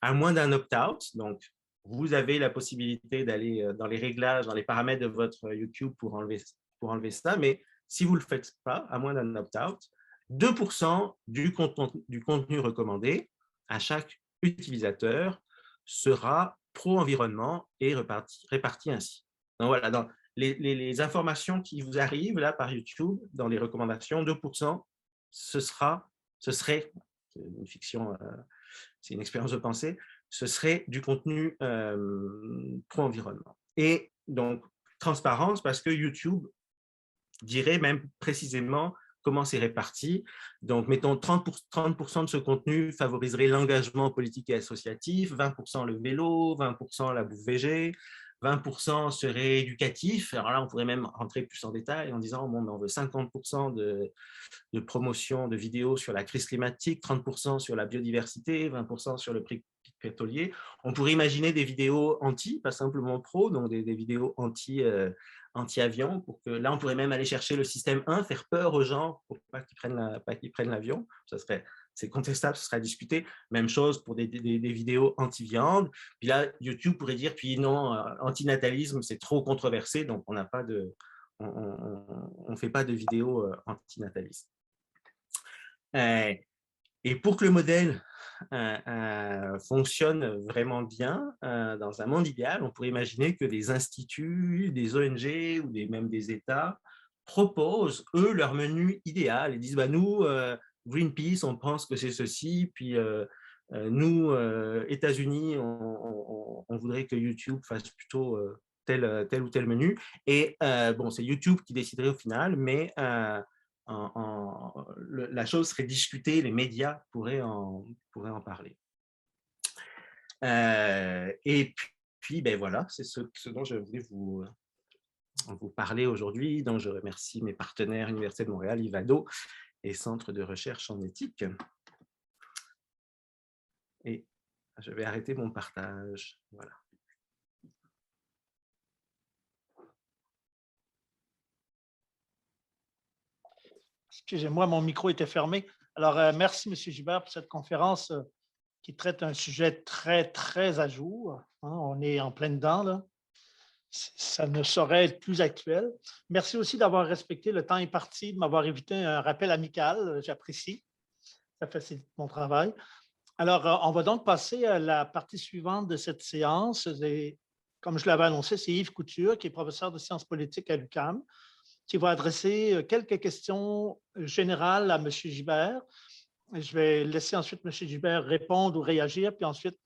À moins d'un opt-out, donc vous avez la possibilité d'aller dans les réglages, dans les paramètres de votre YouTube pour enlever ça, mais si vous ne le faites pas, à moins d'un opt-out, 2% du contenu recommandé à chaque utilisateur sera pro-environnement et réparti ainsi. Donc voilà, dans les informations qui vous arrivent là par YouTube, dans les recommandations, 2%, ce serait une fiction, c'est une expérience de pensée, ce serait du contenu pro-environnement. Et donc, transparence, parce que YouTube dirait même précisément comment c'est réparti. Donc, mettons 30% de ce contenu favoriserait l'engagement politique et associatif, 20% le vélo, 20% la bouffe végé, 20% serait éducatif. Alors là, on pourrait même rentrer plus en détail en disant bon, on veut 50% de promotion de vidéos sur la crise climatique, 30% sur la biodiversité, 20% sur le prix pétrolier. On pourrait imaginer des vidéos anti, pas simplement pro, donc des vidéos anti-avion. Pour que, là, on pourrait même aller chercher le système 1, faire peur aux gens pour pas qu'ils prennent l'avion. C'est contestable, ce sera discuté. Même chose pour des vidéos anti-viande. Puis là, YouTube pourrait dire, puis non, antinatalisme, c'est trop controversé, donc on n'a pas de... On ne fait pas de vidéos antinatalistes. Et pour que le modèle fonctionne vraiment bien, dans un monde idéal, on pourrait imaginer que des instituts, des ONG ou même des États proposent, eux, leur menu idéal et disent bah, nous, Greenpeace, on pense que c'est ceci, puis nous, États-Unis, on voudrait que YouTube fasse plutôt tel ou tel menu. Et bon, c'est YouTube qui déciderait au final, mais la chose serait discutée, les médias pourraient en parler. Et puis ben voilà, c'est ce dont je voulais vous parler aujourd'hui, dont je remercie mes partenaires Université de Montréal, Ivado et Centre de recherche en éthique. Et je vais arrêter mon partage. Voilà. Excusez-moi, mon micro était fermé. Alors, merci, M. Gibert, pour cette conférence qui traite un sujet très, très à jour. Hein, on est en plein dedans, là. Ça ne saurait être plus actuel. Merci aussi d'avoir respecté le temps imparti, de m'avoir évité un rappel amical. J'apprécie. Ça facilite mon travail. Alors, on va donc passer à la partie suivante de cette séance. Comme je l'avais annoncé, c'est Yves Couture, qui est professeur de sciences politiques à l'UQAM, qui va adresser quelques questions générales à M. Gibert. Je vais laisser ensuite M. Gibert répondre ou réagir, puis ensuite,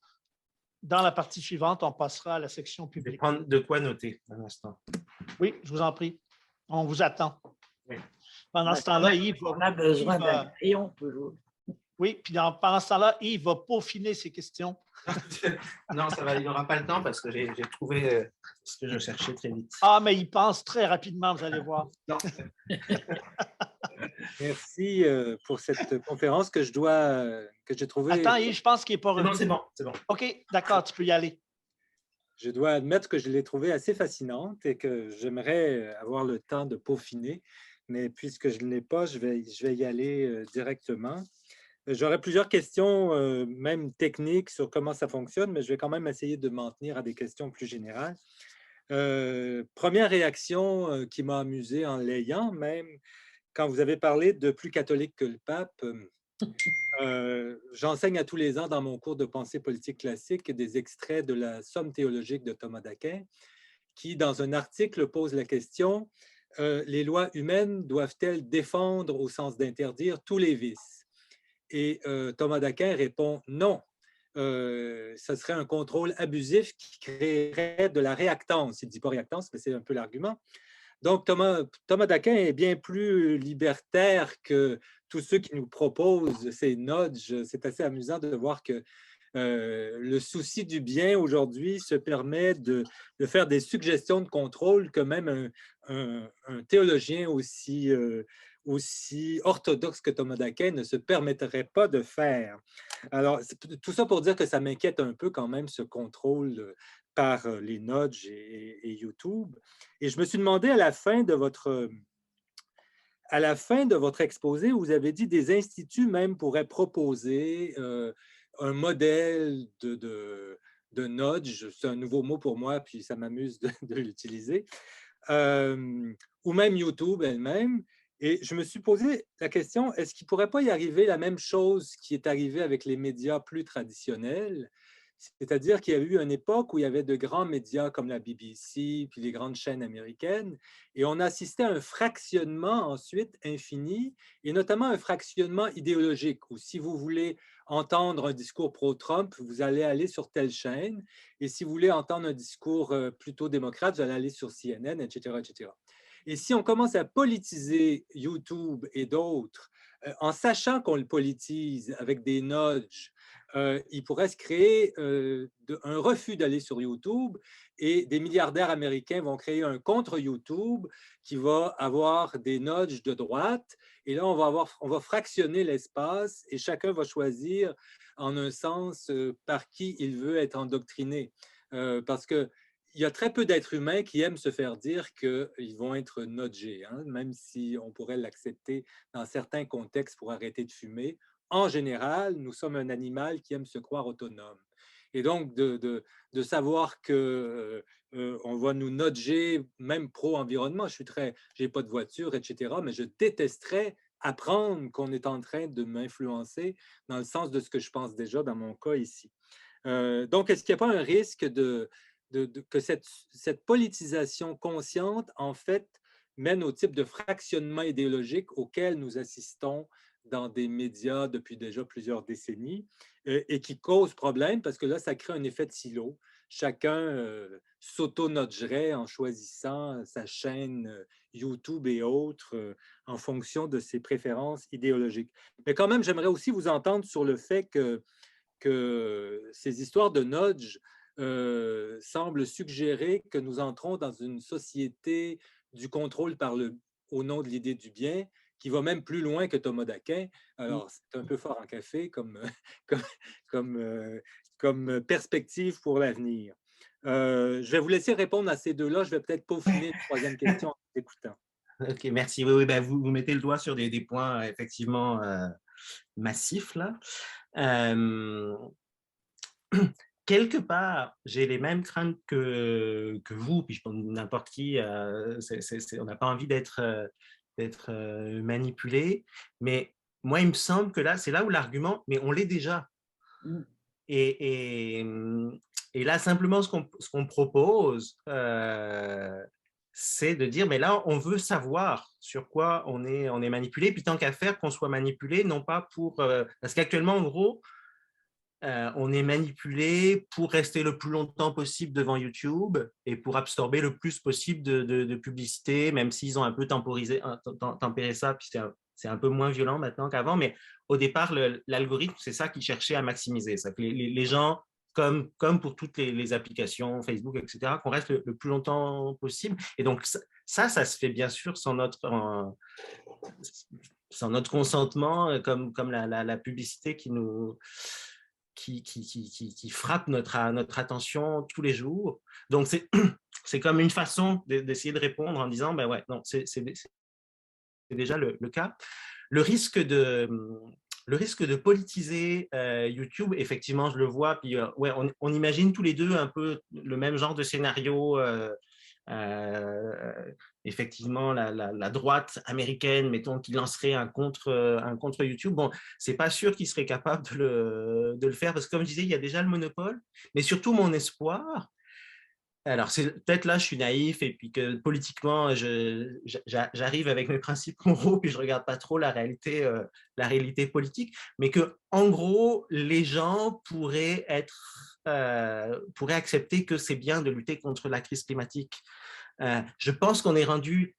dans la partie suivante, on passera à la section publique. Je vais prendre de quoi noter un instant. Oui, je vous en prie. On vous attend. Oui. Pendant ce temps-là, Yves on a besoin d'un crayon toujours. Oui, puis pendant ce temps-là, Yves va peaufiner ses questions. Non, ça va, il n'aura pas le temps parce que j'ai trouvé ce que je cherchais très vite. Ah, mais il pense très rapidement, vous allez voir. Non. Merci pour cette conférence que j'ai trouvée. Attends, Yves, je pense qu'il n'est pas revenu. C'est bon. OK, d'accord, tu peux y aller. Je dois admettre que je l'ai trouvée assez fascinante et que j'aimerais avoir le temps de peaufiner. Mais puisque je ne l'ai pas, je vais y aller directement. J'aurais plusieurs questions, même techniques, sur comment ça fonctionne, mais je vais quand même essayer de m'en tenir à des questions plus générales. Première réaction qui m'a amusé en l'ayant, même quand vous avez parlé de plus catholique que le pape. J'enseigne à tous les ans dans mon cours de pensée politique classique des extraits de la Somme théologique de Thomas d'Aquin, qui, dans un article, pose la question « Les lois humaines doivent-elles défendre, au sens d'interdire, tous les vices ?» Et Thomas d'Aquin répond « Non, ce serait un contrôle abusif qui créerait de la réactance. » Il ne dit pas réactance, mais c'est un peu l'argument. Donc, Thomas d'Aquin est bien plus libertaire que tous ceux qui nous proposent ces nudges. C'est assez amusant de voir que le souci du bien aujourd'hui se permet de faire des suggestions de contrôle que même un théologien aussi orthodoxe que Thomas d'Aquin ne se permettrait pas de faire. Alors, tout ça pour dire que ça m'inquiète un peu quand même, ce contrôle par les nudges et YouTube. Et je me suis demandé à la fin de votre exposé, vous avez dit des instituts même pourraient proposer un modèle de nudge. C'est un nouveau mot pour moi, puis ça m'amuse de l'utiliser. Ou même YouTube elle-même. Et je me suis posé la question, est-ce qu'il ne pourrait pas y arriver la même chose qui est arrivée avec les médias plus traditionnels? C'est-à-dire qu'il y a eu une époque où il y avait de grands médias comme la BBC, puis les grandes chaînes américaines, et on assistait à un fractionnement ensuite infini, et notamment un fractionnement idéologique, où si vous voulez entendre un discours pro-Trump, vous allez aller sur telle chaîne, et si vous voulez entendre un discours plutôt démocrate, vous allez aller sur CNN, etc., etc. Et si on commence à politiser YouTube et d'autres, en sachant qu'on le politise avec des nudges, il pourrait se créer un refus d'aller sur YouTube et des milliardaires américains vont créer un contre-YouTube qui va avoir des nudges de droite. Et là, on va fractionner l'espace et chacun va choisir en un sens par qui il veut être endoctriné. Parce que il y a très peu d'êtres humains qui aiment se faire dire qu'ils vont être nudgés, hein, même si on pourrait l'accepter dans certains contextes pour arrêter de fumer. En général, nous sommes un animal qui aime se croire autonome. Et donc, de savoir qu'on va nous nudger, même pro-environnement, je n'ai pas de voiture, etc., mais je détesterais apprendre qu'on est en train de m'influencer dans le sens de ce que je pense déjà dans mon cas ici. Donc, est-ce qu'il n'y a pas un risque que cette politisation consciente, en fait, mène au type de fractionnement idéologique auquel nous assistons dans des médias depuis déjà plusieurs décennies et qui cause problème parce que là, ça crée un effet de silo. Chacun s'auto-nudgerait en choisissant sa chaîne YouTube et autres en fonction de ses préférences idéologiques. Mais quand même, j'aimerais aussi vous entendre sur le fait que ces histoires de nudge semble suggérer que nous entrons dans une société du contrôle au nom de l'idée du bien, qui va même plus loin que Thomas d'Aquin. Alors, c'est un peu fort en café comme, comme perspective pour l'avenir. Je vais vous laisser répondre à ces deux-là. Je vais peut-être peaufiner une troisième question en écoutant. Ok, merci. Oui, oui, ben vous mettez le doigt sur des points effectivement massifs là. Quelque part, j'ai les mêmes craintes que vous, puis je pense n'importe qui, on n'a pas envie d'être manipulé, mais moi, il me semble que là, c'est là où l'argument, mais on l'est déjà. Et là, simplement, ce qu'on propose, c'est de dire, mais là, on veut savoir sur quoi on est manipulé, puis tant qu'à faire qu'on soit manipulé, non pas pour... parce qu'actuellement, en gros, on est manipulé pour rester le plus longtemps possible devant YouTube et pour absorber le plus possible de publicité, même s'ils ont un peu tempéré ça, puis c'est un peu moins violent maintenant qu'avant, mais au départ, l'algorithme, c'est ça qu'ils cherchait à maximiser. Ça, que les gens, comme pour toutes les applications, Facebook, etc., qu'on reste le plus longtemps possible. Et donc, ça se fait bien sûr sans notre consentement, comme la publicité qui frappe notre attention tous les jours. Donc, c'est comme une façon d'essayer de répondre en disant, ben ouais, non, c'est déjà le cas. Le risque de politiser YouTube, effectivement, je le vois, puis ouais, on imagine tous les deux un peu le même genre de scénario. Effectivement, la droite américaine, mettons, qui lancerait un contre YouTube. Bon, c'est pas sûr qu'ils seraient capables de le faire, parce que comme je disais, il y a déjà le monopole, mais surtout mon espoir. Alors, peut-être là, je suis naïf et puis que politiquement, j'arrive avec mes principes moraux puis je regarde pas trop la réalité politique, mais que, en gros, les gens pourraient accepter que c'est bien de lutter contre la crise climatique. Je pense qu'on est rendu…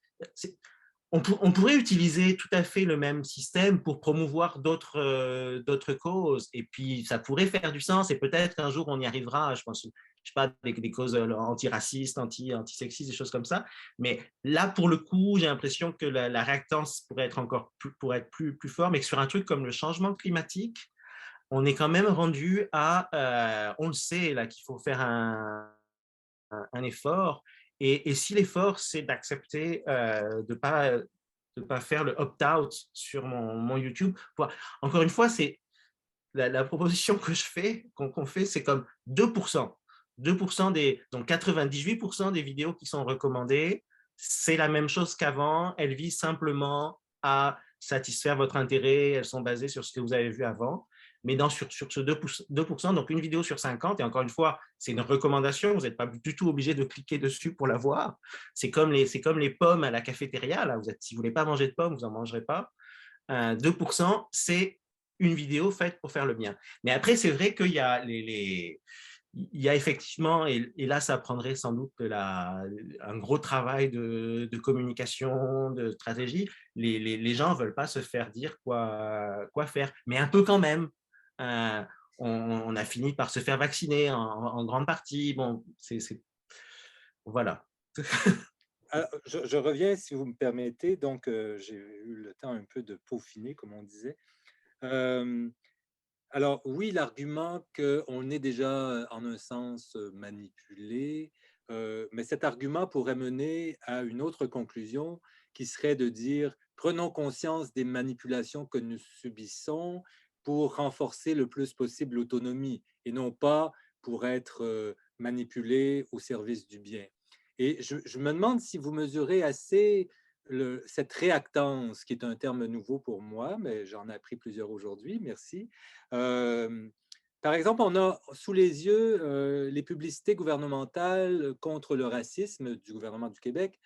On pourrait utiliser tout à fait le même système pour promouvoir d'autres causes, et puis ça pourrait faire du sens, et peut-être qu'un jour on y arrivera, je pense, je sais pas, des causes antiracistes, antisexistes, des choses comme ça. Mais là, pour le coup, j'ai l'impression que la réactance pourrait être plus fort, mais que sur un truc comme le changement climatique, on est quand même rendu à… on le sait, là, qu'il faut faire un effort. Et si l'effort, c'est d'accepter de pas faire le opt-out sur mon YouTube. Encore une fois, c'est la proposition que je fais, qu'on fait, c'est comme 2%. 2% donc 98% des vidéos qui sont recommandées, c'est la même chose qu'avant. Elles visent simplement à satisfaire votre intérêt. Elles sont basées sur ce que vous avez vu avant. Mais sur ce 2%, donc une vidéo sur 50, et encore une fois, c'est une recommandation, vous n'êtes pas du tout obligé de cliquer dessus pour la voir. C'est comme les pommes à la cafétéria. Là, si vous ne voulez pas manger de pommes, vous n'en mangerez pas. 2%, c'est une vidéo faite pour faire le bien. Mais après, c'est vrai qu'il y a il y a effectivement, et là, ça prendrait sans doute un gros travail de communication, de stratégie. Les gens ne veulent pas se faire dire quoi faire, mais un peu quand même. Euh, on a fini par se faire vacciner en grande partie. Bon, voilà. Alors, je reviens, si vous me permettez. Donc, j'ai eu le temps un peu de peaufiner, comme on disait. Alors, oui, l'argument qu'on est déjà, en un sens, manipulé, mais cet argument pourrait mener à une autre conclusion qui serait de dire: prenons conscience des manipulations que nous subissons pour renforcer le plus possible l'autonomie, et non pas pour être manipulés au service du bien. Et je me demande si vous mesurez assez cette réactance, qui est un terme nouveau pour moi, mais j'en ai appris plusieurs aujourd'hui, merci. Euh, Par exemple, on a sous les yeux les publicités gouvernementales contre le racisme du gouvernement du Québec.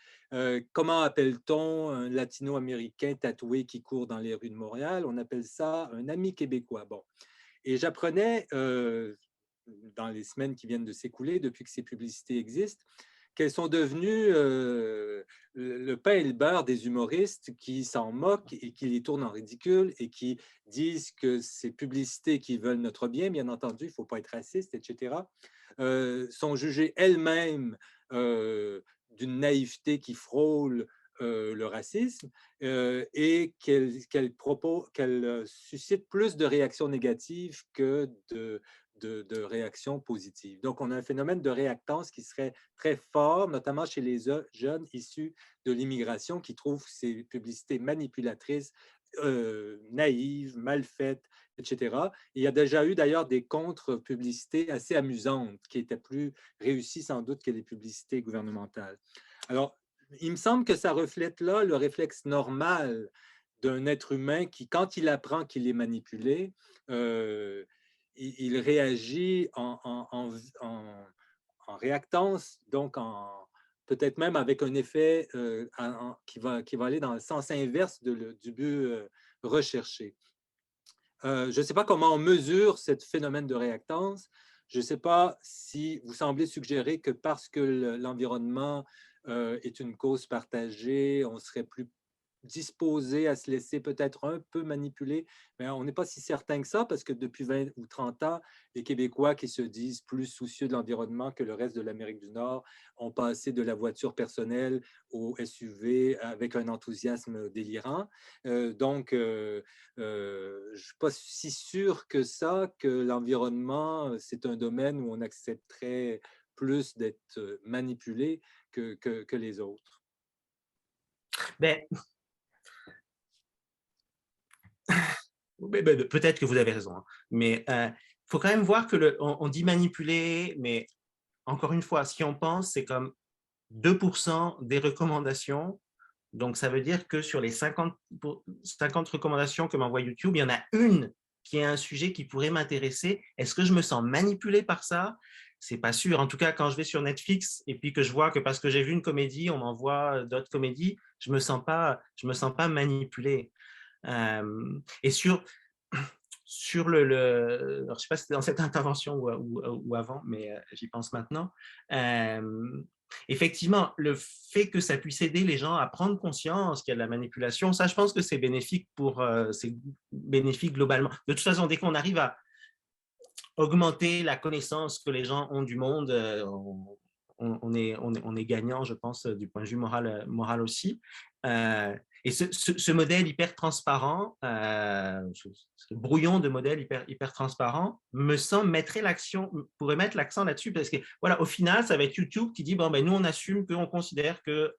Comment appelle-t-on un latino-américain tatoué qui court dans les rues de Montréal? On appelle ça un ami québécois. Bon. Et j'apprenais dans les semaines qui viennent de s'écouler, depuis que ces publicités existent, qu'elles sont devenues le pain et le beurre des humoristes qui s'en moquent et qui les tournent en ridicule et qui disent que ces publicités qui veulent notre bien, bien entendu, il ne faut pas être raciste, etc., sont jugées elles-mêmes d'une naïveté qui frôle le racisme, et qu'elles suscitent plus de réactions négatives que de réactions positives. Donc, on a un phénomène de réactance qui serait très fort, notamment chez les jeunes issus de l'immigration qui trouvent ces publicités manipulatrices, naïves, mal faites, etc. Et il y a déjà eu d'ailleurs des contre-publicités assez amusantes qui étaient plus réussies sans doute que les publicités gouvernementales. Alors, il me semble que ça reflète là le réflexe normal d'un être humain qui, quand il apprend qu'il est manipulé, il réagit en réactance, donc peut-être même avec un effet qui va aller dans le sens inverse du but recherché. Je ne sais pas comment on mesure ce phénomène de réactance. Je ne sais pas si vous semblez suggérer que parce que l'environnement est une cause partagée, on serait plus disposé à se laisser peut-être un peu manipuler, mais on n'est pas si certain que ça, parce que depuis 20 ou 30 ans, les Québécois qui se disent plus soucieux de l'environnement que le reste de l'Amérique du Nord ont passé de la voiture personnelle au SUV avec un enthousiasme délirant. Donc, je ne suis pas si sûr que ça, que l'environnement, c'est un domaine où on accepterait plus d'être manipulé que les autres. Ben, peut-être que vous avez raison, hein. Mais il faut quand même voir que on dit manipuler, mais encore une fois, si on pense, c'est comme 2% des recommandations. Donc, ça veut dire que sur les 50 recommandations que m'envoie YouTube, il y en a une qui est un sujet qui pourrait m'intéresser. Est-ce que je me sens manipulé par ça? C'est pas sûr. En tout cas, quand je vais sur Netflix et puis que je vois que parce que j'ai vu une comédie, on m'envoie d'autres comédies, je me sens pas manipulé. Et sur alors, je ne sais pas si c'était dans cette intervention ou avant, mais j'y pense maintenant. effectivement, le fait que ça puisse aider les gens à prendre conscience qu'il y a de la manipulation, ça, je pense que c'est bénéfique globalement. De toute façon, dès qu'on arrive à augmenter la connaissance que les gens ont du monde, on est gagnant, je pense, du point de vue moral aussi. Et ce modèle hyper transparent, ce brouillon de modèle hyper transparent, me semble pourrait mettre l'accent là-dessus, parce que voilà, au final, ça va être YouTube qui dit bon, ben, nous, on assume qu'on considère que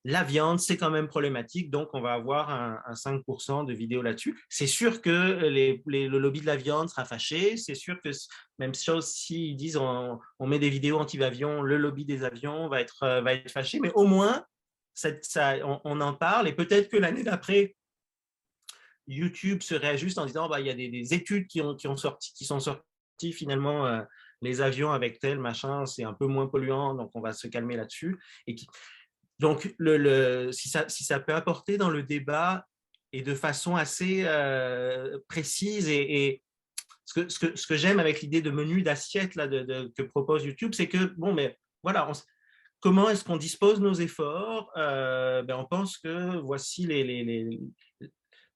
la viande, c'est quand même problématique, donc on va avoir un 5% de vidéos là-dessus. C'est sûr que le lobby de la viande sera fâché, c'est sûr que même chose s'ils disent on met des vidéos anti-avions, le lobby des avions va être fâché, mais au moins, on en parle, et peut-être que l'année d'après, YouTube se réajuste en disant bah, il y a des études qui sont sorties finalement, les avions avec tel machin, c'est un peu moins polluant, donc on va se calmer là-dessus. Donc, si ça peut apporter dans le débat et de façon assez précise, et ce que j'aime avec l'idée de menu d'assiette que propose YouTube, c'est que, bon, mais voilà, comment est-ce qu'on dispose nos efforts? On pense que voici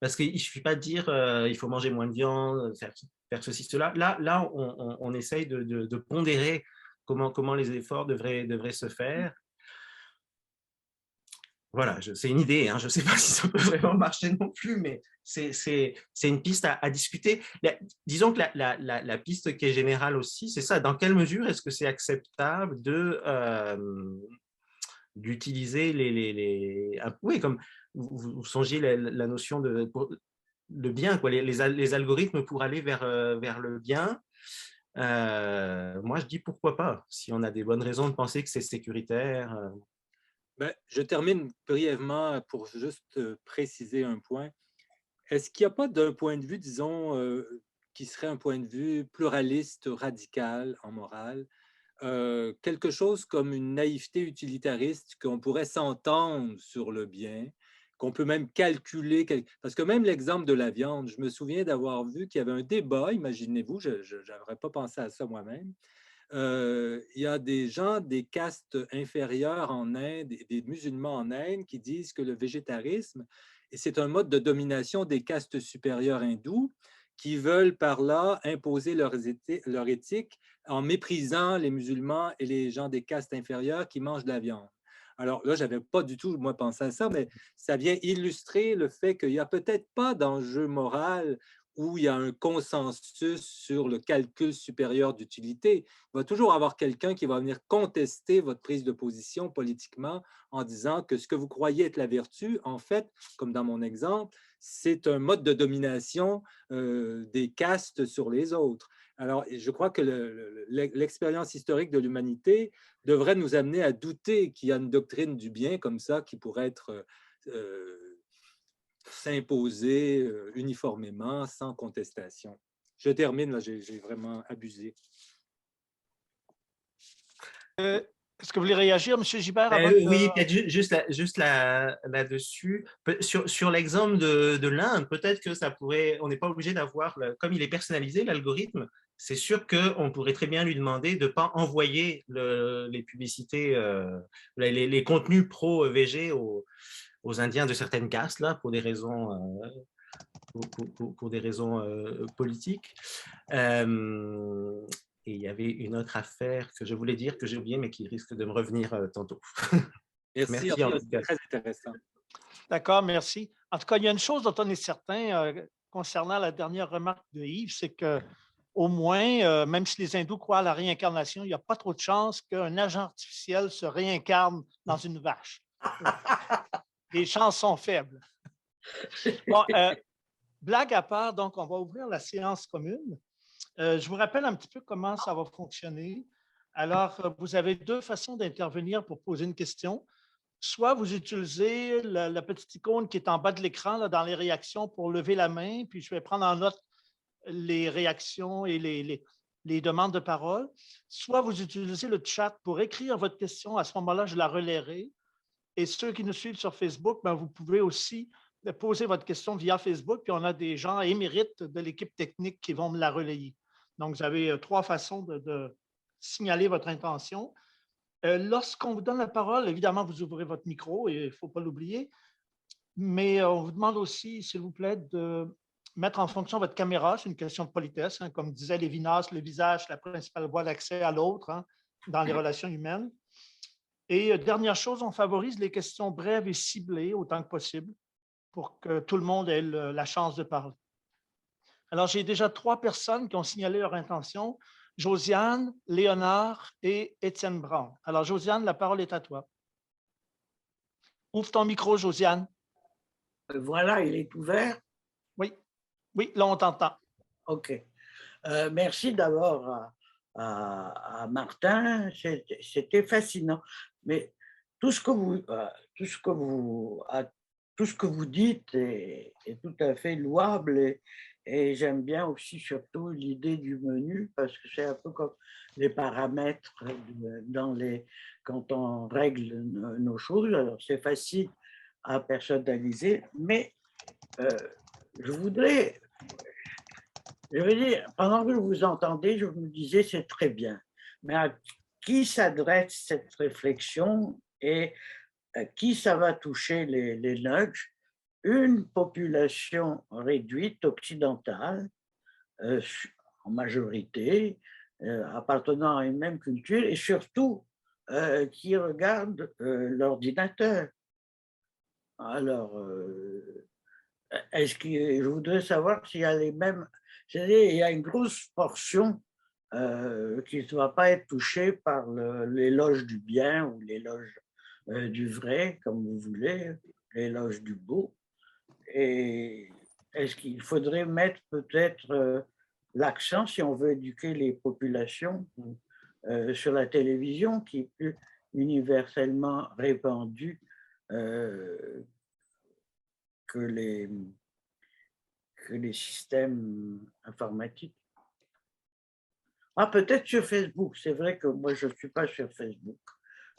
parce qu'il ne suffit pas de dire il faut manger moins de viande, faire ceci, cela. Là on essaye de pondérer comment les efforts devraient se faire. Voilà, c'est une idée, hein, je ne sais pas si ça peut vraiment marcher non plus, mais c'est une piste à discuter. Disons que la piste qui est générale aussi, c'est ça, dans quelle mesure est-ce que c'est acceptable d'utiliser oui, comme vous songiez la notion de bien, quoi, les algorithmes pour aller vers le bien. Moi, je dis pourquoi pas, si on a des bonnes raisons de penser que c'est sécuritaire. Je termine brièvement pour juste préciser un point. Est-ce qu'il n'y a pas d'un point de vue, disons, qui serait un point de vue pluraliste, radical en morale, quelque chose comme une naïveté utilitariste qu'on pourrait s'entendre sur le bien, qu'on peut même calculer, parce que même l'exemple de la viande, je me souviens d'avoir vu qu'il y avait un débat, imaginez-vous, je n'aurais pas pensé à ça moi-même. Il y a des gens des castes inférieures en Inde, des musulmans en Inde, qui disent que le végétarisme, c'est un mode de domination des castes supérieures hindoues, qui veulent par là imposer leur éthique en méprisant les musulmans et les gens des castes inférieures qui mangent de la viande. Alors là, je n'avais pas du tout, moi, pensé à ça, mais ça vient illustrer le fait qu'il n'y a peut-être pas d'enjeu moral où il y a un consensus sur le calcul supérieur d'utilité. Il va toujours avoir quelqu'un qui va venir contester votre prise de position politiquement en disant que ce que vous croyez être la vertu, en fait, comme dans mon exemple, c'est un mode de domination des castes sur les autres. Alors, je crois que l'expérience historique de l'humanité devrait nous amener à douter qu'il y a une doctrine du bien comme ça qui pourrait être s'imposer uniformément, sans contestation. Je termine, là, j'ai vraiment abusé. Est-ce que vous voulez réagir, M. Gibert? Oui, peut-être juste là-dessus. Sur l'exemple de l'Inde, peut-être que ça pourrait, on n'est pas obligé d'avoir, comme il est personnalisé, l'algorithme, c'est sûr qu'on pourrait très bien lui demander de ne pas envoyer les publicités, les contenus pro-VG aux Indiens de certaines castes, là, pour des raisons, pour des raisons politiques. Et il y avait une autre affaire que je voulais dire, que j'ai oublié, mais qui risque de me revenir tantôt. Merci, c'est très intéressant. D'accord, merci. En tout cas, il y a une chose dont on est certain concernant la dernière remarque de Yves, c'est qu'au moins, même si les hindous croient à la réincarnation, il n'y a pas trop de chances qu'un agent artificiel se réincarne dans une vache. Les chances sont faibles. Bon, blague à part, donc, on va ouvrir la séance commune. Je vous rappelle un petit peu comment ça va fonctionner. Alors, vous avez deux façons d'intervenir pour poser une question. Soit vous utilisez la petite icône qui est en bas de l'écran dans les réactions pour lever la main, puis je vais prendre en note les réactions et les demandes de parole. Soit vous utilisez le chat pour écrire votre question. À ce moment-là, je la relayerai. Et ceux qui nous suivent sur Facebook, vous pouvez aussi poser votre question via Facebook, puis on a des gens émérites de l'équipe technique qui vont me la relayer. Donc, vous avez trois façons de signaler votre intention. Lorsqu'on vous donne la parole, évidemment, vous ouvrez votre micro et il ne faut pas l'oublier, mais on vous demande aussi, s'il vous plaît, de mettre en fonction votre caméra. C'est une question de politesse. Hein, comme disait Lévinas, le visage, la principale voie d'accès à l'autre, hein, dans les relations humaines. Et dernière chose, on favorise les questions brèves et ciblées autant que possible pour que tout le monde ait la chance de parler. Alors, j'ai déjà 3 personnes qui ont signalé leur intention: Josiane, Léonard et Étienne Brown. Alors, Josiane, la parole est à toi. Ouvre ton micro, Josiane. Voilà, il est ouvert. Oui, oui, là, on t'entend. OK. Merci d'abord à Martin. C'était fascinant. Mais tout ce que vous dites est tout à fait louable et j'aime bien aussi surtout l'idée du menu parce que c'est un peu comme les paramètres quand on règle nos choses. Alors c'est facile à personnaliser, mais je veux dire, pendant que je vous entendais, je me disais c'est très bien, mais à qui s'adresse cette réflexion et à qui ça va toucher les nudges? Une population réduite occidentale, en majorité, appartenant à une même culture et surtout qui regarde l'ordinateur. Alors, je voudrais savoir s'il y a les mêmes, c'est-à-dire il y a une grosse portion qui ne va pas être touchée par l'éloge du bien ou l'éloge du vrai, comme vous voulez, l'éloge du beau. Et est-ce qu'il faudrait mettre peut-être l'accent, si on veut éduquer les populations, sur la télévision qui est plus universellement répandue que les systèmes informatiques? Ah, peut-être sur Facebook. C'est vrai que moi, je ne suis pas sur Facebook.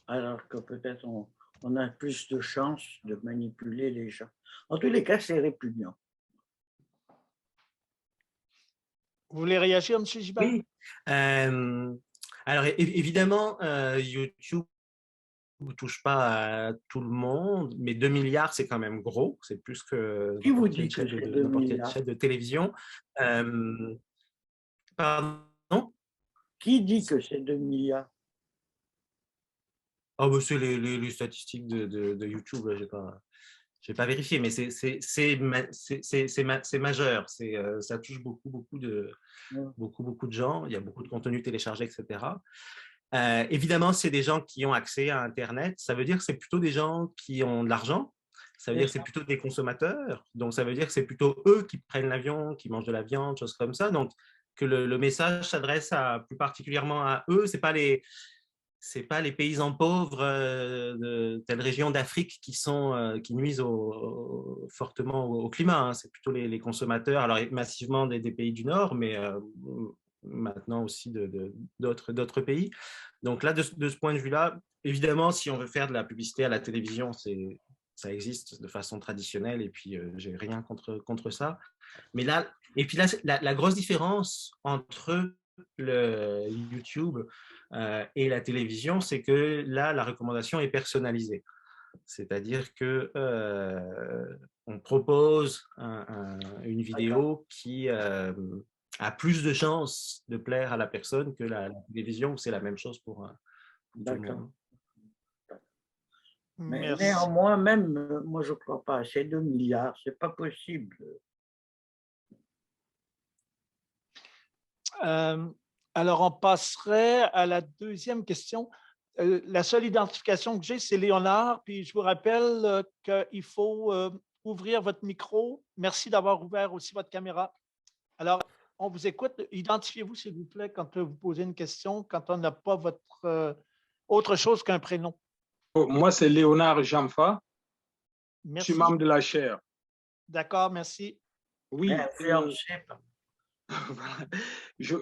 Alors que peut-être on a plus de chances de manipuler les gens. En tous les cas, c'est répugnant. Vous voulez réagir, M. Gibert? Oui. Alors, évidemment, YouTube ne touche pas à tout le monde, mais 2 milliards, c'est quand même gros. C'est plus que Qui vous n'importe dit que c'est 2 n'importe quelle milliards? chaîne de télévision. Pardon? Qui dit que c'est 2 milliards? Oh, bah, c'est les statistiques de YouTube, je n'ai pas vérifié, mais c'est majeur. Ça touche beaucoup de gens. Il y a beaucoup de contenu téléchargé, etc. Évidemment, c'est des gens qui ont accès à Internet. Ça veut dire que c'est plutôt des gens qui ont de l'argent. Ça veut dire que c'est plutôt des consommateurs. Donc, ça veut dire que c'est plutôt eux qui prennent l'avion, qui mangent de la viande, choses comme ça. Donc, que le message s'adresse plus particulièrement à eux. Ce n'est pas les paysans pauvres de telle région d'Afrique qui nuisent fortement au climat. Hein. C'est plutôt les consommateurs, alors massivement des pays du Nord, mais maintenant aussi d'autres pays. Donc là, de ce point de vue-là, évidemment, si on veut faire de la publicité à la télévision, ça existe de façon traditionnelle et puis j'ai rien contre ça. Mais là, et puis là, la grosse différence entre le YouTube et la télévision, c'est que là, la recommandation est personnalisée. C'est-à-dire que on propose une vidéo qui a plus de chances de plaire à la personne que la télévision, où c'est la même chose pour tout le monde. Mais néanmoins, même moi, je ne crois pas. C'est 2 milliards, ce n'est pas possible. Alors, on passerait à la deuxième question. La seule identification que j'ai, c'est Léonard. Puis je vous rappelle qu'il faut ouvrir votre micro. Merci d'avoir ouvert aussi votre caméra. Alors, on vous écoute. Identifiez-vous, s'il vous plaît, quand vous posez une question, quand on n'a pas votre autre chose qu'un prénom. Moi, c'est Léonard Jamfa. Merci. Je suis membre de la chaire. D'accord, merci. Oui. Je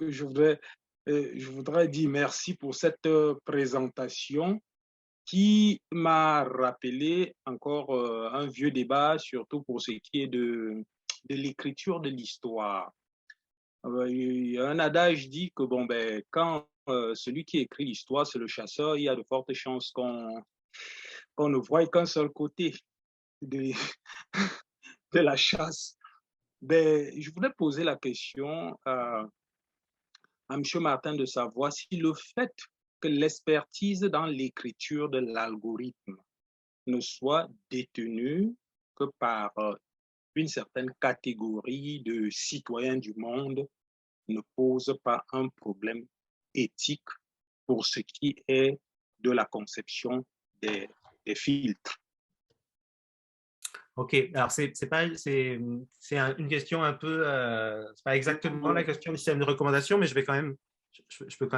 voudrais dire merci pour cette présentation qui m'a rappelé encore un vieux débat, surtout pour ce qui est de l'écriture de l'histoire. Un adage dit que quand celui qui écrit l'histoire, c'est le chasseur, il y a de fortes chances qu'on ne voie qu'un seul côté de, de la chasse. Ben, je voulais poser la question à M. Martin de savoir si le fait que l'expertise dans l'écriture de l'algorithme ne soit détenue que par une certaine catégorie de citoyens du monde ne pose pas un problème éthique pour ce qui est de la conception des filtres. OK, alors c'est une question un peu, c'est pas exactement la question du système de recommandation, mais je peux quand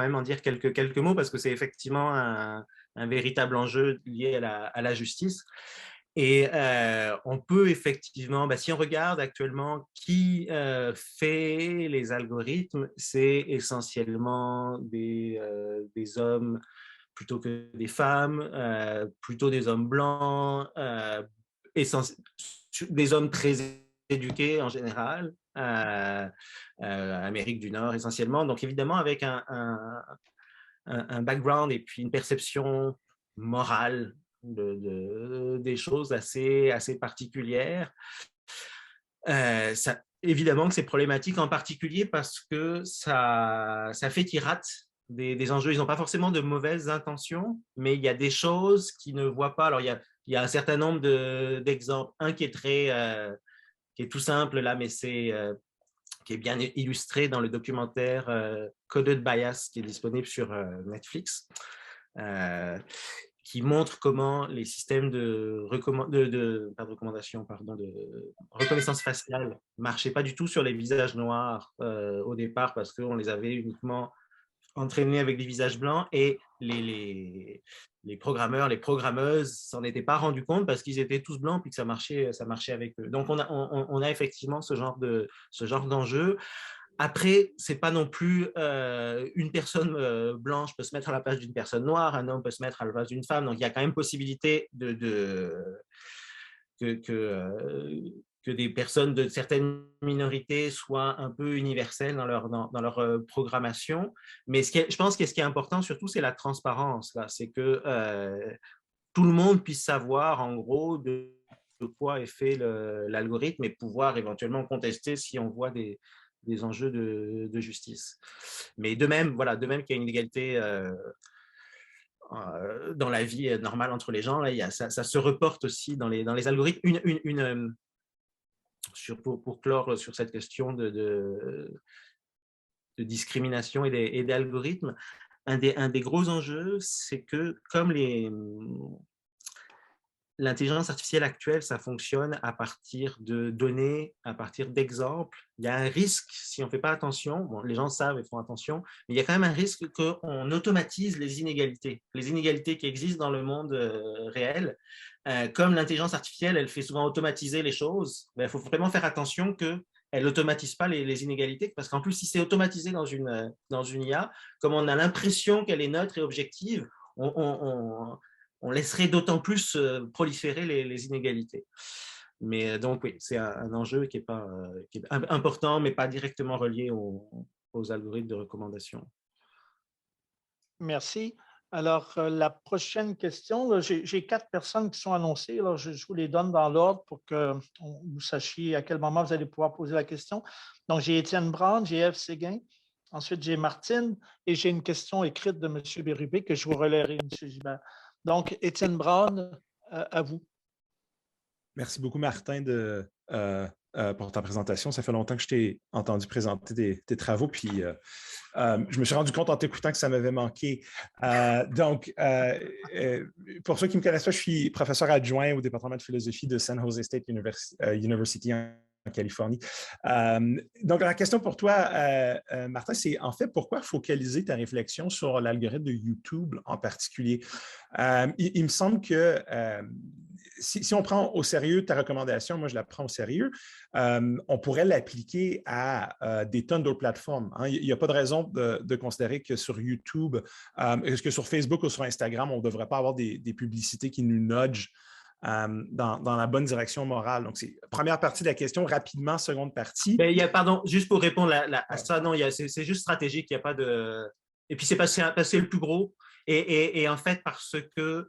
même en dire quelques mots parce que c'est effectivement un véritable enjeu lié à la justice. Et on peut effectivement, si on regarde actuellement qui fait les algorithmes, c'est essentiellement des hommes plutôt que des femmes, plutôt des hommes blancs, des hommes très éduqués en général, Amérique du Nord essentiellement. Donc évidemment avec un background et puis une perception morale des choses assez particulières. Évidemment que c'est problématique en particulier parce que ça fait qu'ils ratent des enjeux. Ils n'ont pas forcément de mauvaises intentions, mais il y a des choses qu'ils ne voient pas. Alors, il y a un certain nombre d'exemples. Un qui est tout simple là, mais qui est bien illustré dans le documentaire Coded Bias qui est disponible sur Netflix. Qui montre comment les systèmes de reconnaissance faciale ne marchaient pas du tout sur les visages noirs au départ parce qu'on les avait uniquement entraînés avec des visages blancs et les programmeurs, les programmeuses s'en étaient pas rendus compte parce qu'ils étaient tous blancs puis que ça marchait avec eux. Donc, on a effectivement ce genre d'enjeu. Après, c'est pas non plus une personne blanche peut se mettre à la place d'une personne noire, un homme peut se mettre à la place d'une femme. Donc, il y a quand même possibilité que des personnes de certaines minorités soient un peu universelles dans leur programmation. Mais je pense que ce qui est important surtout, c'est la transparence. C'est que tout le monde puisse savoir, en gros, de quoi est fait l'algorithme et pouvoir éventuellement contester si on voit des enjeux de justice. Mais de même qu'il y a une inégalité dans la vie normale entre les gens, là, ça se reporte aussi dans les algorithmes. Pour clore sur cette question de discrimination et d'algorithmes, un des gros enjeux, c'est que comme l'intelligence artificielle actuelle, ça fonctionne à partir de données, à partir d'exemples. Il y a un risque, si on ne fait pas attention, bon, les gens savent et font attention, mais il y a quand même un risque qu'on automatise les inégalités qui existent dans le monde réel. Comme l'intelligence artificielle, elle fait souvent automatiser les choses, il faut vraiment faire attention qu'elle n'automatise pas les inégalités, parce qu'en plus, si c'est automatisé dans une IA, comme on a l'impression qu'elle est neutre et objective, on laisserait d'autant plus proliférer les inégalités. Mais donc, oui, c'est un enjeu qui est important, mais pas directement relié aux algorithmes de recommandation. Merci. Alors, la prochaine question, là, j'ai 4 personnes qui sont annoncées. Là, je vous les donne dans l'ordre pour que vous sachiez à quel moment vous allez pouvoir poser la question. Donc, j'ai Étienne Brown, j'ai Ève Séguin, ensuite j'ai Martine et j'ai une question écrite de M. Bérubé que je vous relayerai, M. Gilbert. Donc, Étienne Brown, à vous. Merci beaucoup, Martin, pour ta présentation. Ça fait longtemps que je t'ai entendu présenter tes travaux, puis je me suis rendu compte en t'écoutant que ça m'avait manqué. Pour ceux qui ne me connaissent pas, je suis professeur adjoint au département de philosophie de San Jose State University en Californie. Donc, la question pour toi, Martin, c'est en fait pourquoi focaliser ta réflexion sur l'algorithme de YouTube en particulier? Il me semble que si on prend au sérieux ta recommandation, moi je la prends au sérieux, on pourrait l'appliquer à des tonnes d'autres plateformes. Hein. Il n'y a pas de raison de considérer que sur YouTube, que sur Facebook ou sur Instagram, on ne devrait pas avoir des publicités qui nous nudgent dans la bonne direction morale. Donc, c'est première partie de la question. Rapidement, seconde partie. Pardon, juste pour répondre à ça, non, c'est juste stratégique. Il n'y a pas de... et puis c'est passé le plus gros. Et en fait, parce que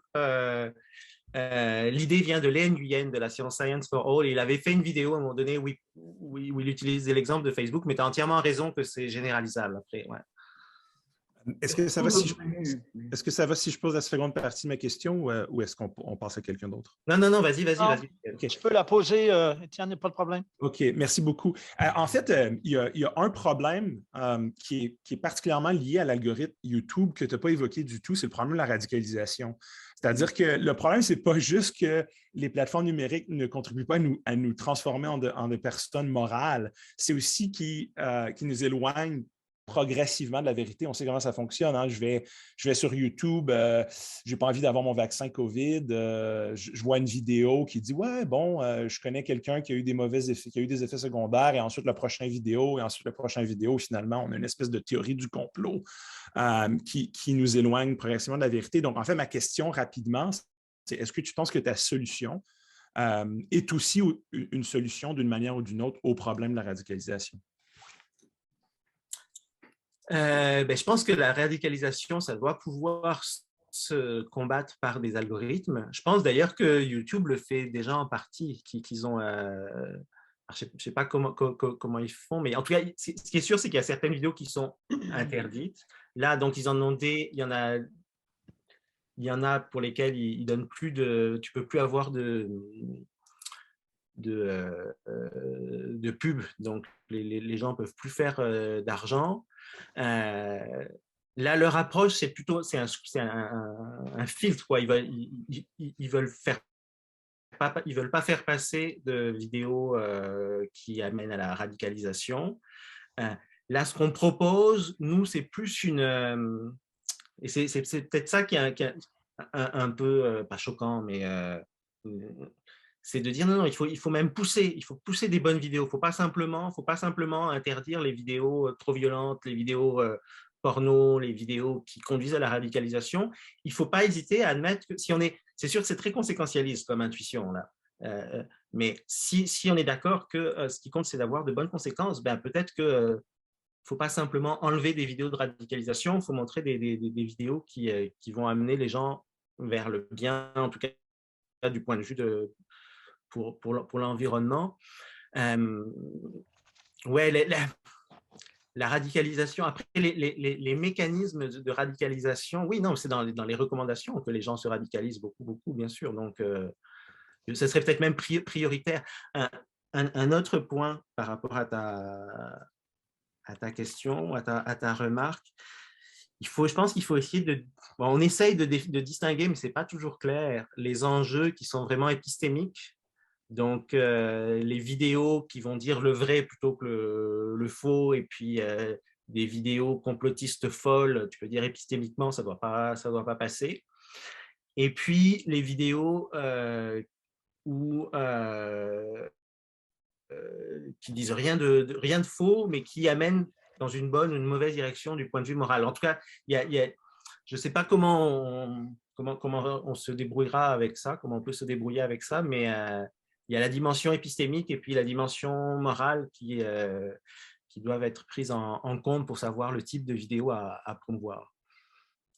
l'idée vient de Len Nguyen de la Science for All. Il avait fait une vidéo à un moment donné où il utilisait l'exemple de Facebook, mais tu as entièrement raison que c'est généralisable après. Ouais. Est-ce que ça va si je pose la seconde partie de ma question ou est-ce qu'on passe à quelqu'un d'autre? Non, vas-y. Okay. Tu peux la poser, Étienne, pas de problème. OK, merci beaucoup. En fait, il y a un problème qui est particulièrement lié à l'algorithme YouTube que tu n'as pas évoqué du tout, c'est le problème de la radicalisation. C'est-à-dire que le problème, ce n'est pas juste que les plateformes numériques ne contribuent pas à nous transformer en des personnes morales, c'est aussi qui nous éloignent progressivement de la vérité. On sait comment ça fonctionne. Hein? Je vais sur YouTube, je n'ai pas envie d'avoir mon vaccin COVID, je vois une vidéo qui dit « Ouais, bon, je connais quelqu'un qui a eu des mauvais effets, qui a eu des effets secondaires, et ensuite la prochaine vidéo, finalement, on a une espèce de théorie du complot qui nous éloigne progressivement de la vérité. » Donc, en fait, ma question rapidement, c'est est-ce que tu penses que ta solution est aussi une solution d'une manière ou d'une autre au problème de la radicalisation? Je pense que la radicalisation, ça doit pouvoir se combattre par des algorithmes. Je pense d'ailleurs que YouTube le fait déjà en partie, qu'ils ont... je ne sais pas comment ils font, mais en tout cas, ce qui est sûr, c'est qu'il y a certaines vidéos qui sont interdites. Là, donc, ils en ont il y en a pour lesquelles ils donnent plus de... Tu ne peux plus avoir de pub, donc les gens ne peuvent plus faire d'argent. Là, leur approche, c'est un filtre, quoi. Ils veulent pas faire passer de vidéos qui amènent à la radicalisation. Là, ce qu'on propose, nous, c'est plus et c'est peut-être ça qui est un peu, pas choquant, mais c'est de dire non, il faut même pousser des bonnes vidéos. Il ne faut pas simplement interdire les vidéos trop violentes, les vidéos porno, les vidéos qui conduisent à la radicalisation. Il ne faut pas hésiter à admettre que c'est sûr que c'est très conséquentialiste comme intuition là, mais si on est d'accord que ce qui compte c'est d'avoir de bonnes conséquences, ben peut-être que il ne faut pas simplement enlever des vidéos de radicalisation, il faut montrer des vidéos qui vont amener les gens vers le bien, en tout cas du point de vue pour l'environnement. Ouais, la radicalisation, après les mécanismes de radicalisation, oui, non, c'est dans les recommandations que les gens se radicalisent beaucoup, bien sûr. Donc, ça serait peut-être même prioritaire. Un autre point par rapport à ta question, à ta remarque, je pense qu'il faut essayer on essaye de distinguer, mais ce n'est pas toujours clair, les enjeux qui sont vraiment épistémiques. Donc, les vidéos qui vont dire le vrai plutôt que le faux, et puis des vidéos complotistes folles, tu peux dire épistémiquement, ça doit pas passer. Et puis, les vidéos qui disent rien de faux, mais qui amènent dans une bonne ou une mauvaise direction du point de vue moral. En tout cas, je ne sais pas comment on se débrouillera avec ça, comment on peut se débrouiller avec ça, mais il y a la dimension épistémique et puis la dimension morale qui doivent être prises en compte pour savoir le type de vidéo à promouvoir.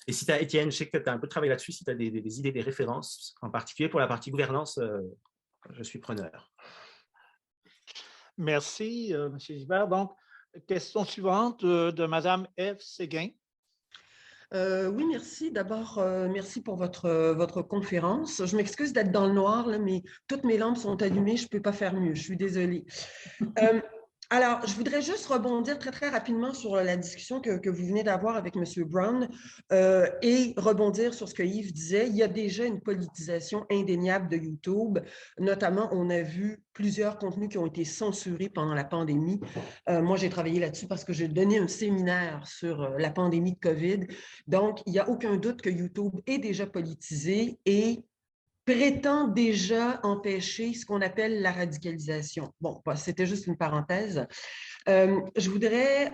Et si tu as, Étienne, je sais que tu as un peu travaillé là-dessus, si tu as des idées, des références, en particulier pour la partie gouvernance, je suis preneur. Merci, M. Gilbert. Donc, question suivante de Mme Ève Séguin. Oui, merci. D'abord, merci pour votre conférence. Je m'excuse d'être dans le noir, là, mais toutes mes lampes sont allumées. Je ne peux pas faire mieux. Je suis désolée. Alors, je voudrais juste rebondir très, très rapidement sur la discussion que vous venez d'avoir avec M. Brown et rebondir sur ce que Yves disait. Il y a déjà une politisation indéniable de YouTube. Notamment, on a vu plusieurs contenus qui ont été censurés pendant la pandémie. Moi, j'ai travaillé là-dessus parce que j'ai donné un séminaire sur la pandémie de COVID. Donc, il n'y a aucun doute que YouTube est déjà politisé et prétend déjà empêcher ce qu'on appelle la radicalisation. Bon, c'était juste une parenthèse. Je voudrais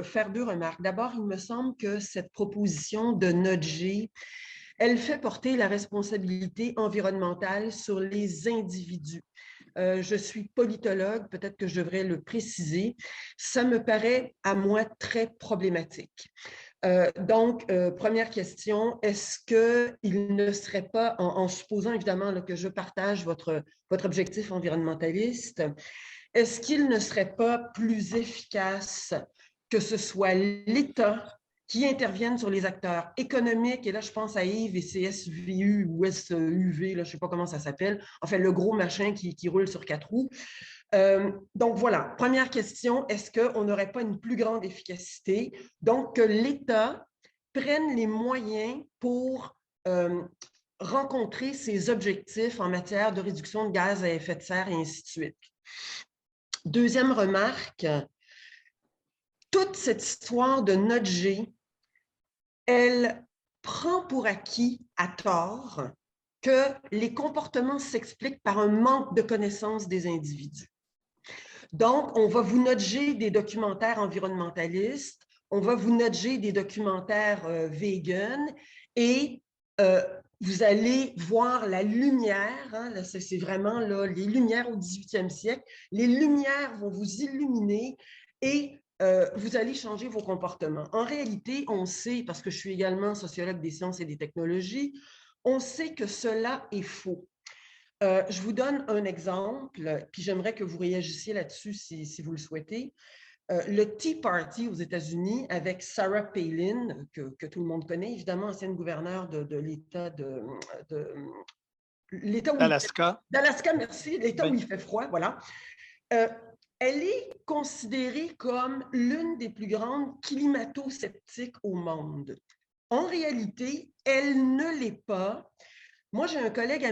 faire deux remarques. D'abord, il me semble que cette proposition de nudger, elle fait porter la responsabilité environnementale sur les individus. Je suis politologue, peut-être que je devrais le préciser. Ça me paraît, à moi, très problématique. Donc, première question, est-ce qu'il ne serait pas, en supposant évidemment là, que je partage votre objectif environnementaliste, est-ce qu'il ne serait pas plus efficace que ce soit l'État qui intervienne sur les acteurs économiques, et là je pense à Yves et CSVU ou SUV, là, je ne sais pas comment ça s'appelle, enfin le gros machin qui roule sur 4 roues. Donc voilà, première question, est-ce qu'on n'aurait pas une plus grande efficacité? Donc que l'État prenne les moyens pour rencontrer ses objectifs en matière de réduction de gaz à effet de serre et ainsi de suite. Deuxième remarque, toute cette histoire de nudger, elle prend pour acquis à tort que les comportements s'expliquent par un manque de connaissance des individus. Donc, on va vous nudger des documentaires environnementalistes, on va vous nudger des documentaires vegan et vous allez voir la lumière, hein, c'est vraiment là, les lumières au 18e siècle, les lumières vont vous illuminer et vous allez changer vos comportements. En réalité, on sait, parce que je suis également sociologue des sciences et des technologies, on sait que cela est faux. Je vous donne un exemple, puis j'aimerais que vous réagissiez là-dessus si vous le souhaitez. Le Tea Party aux États-Unis avec Sarah Palin, que tout le monde connaît, évidemment, ancienne gouverneure de l'État Alaska. D'Alaska, merci, l'État où Oui. il fait froid, voilà. Elle est considérée comme l'une des plus grandes climato-sceptiques au monde. En réalité, elle ne l'est pas. Moi, j'ai un collègue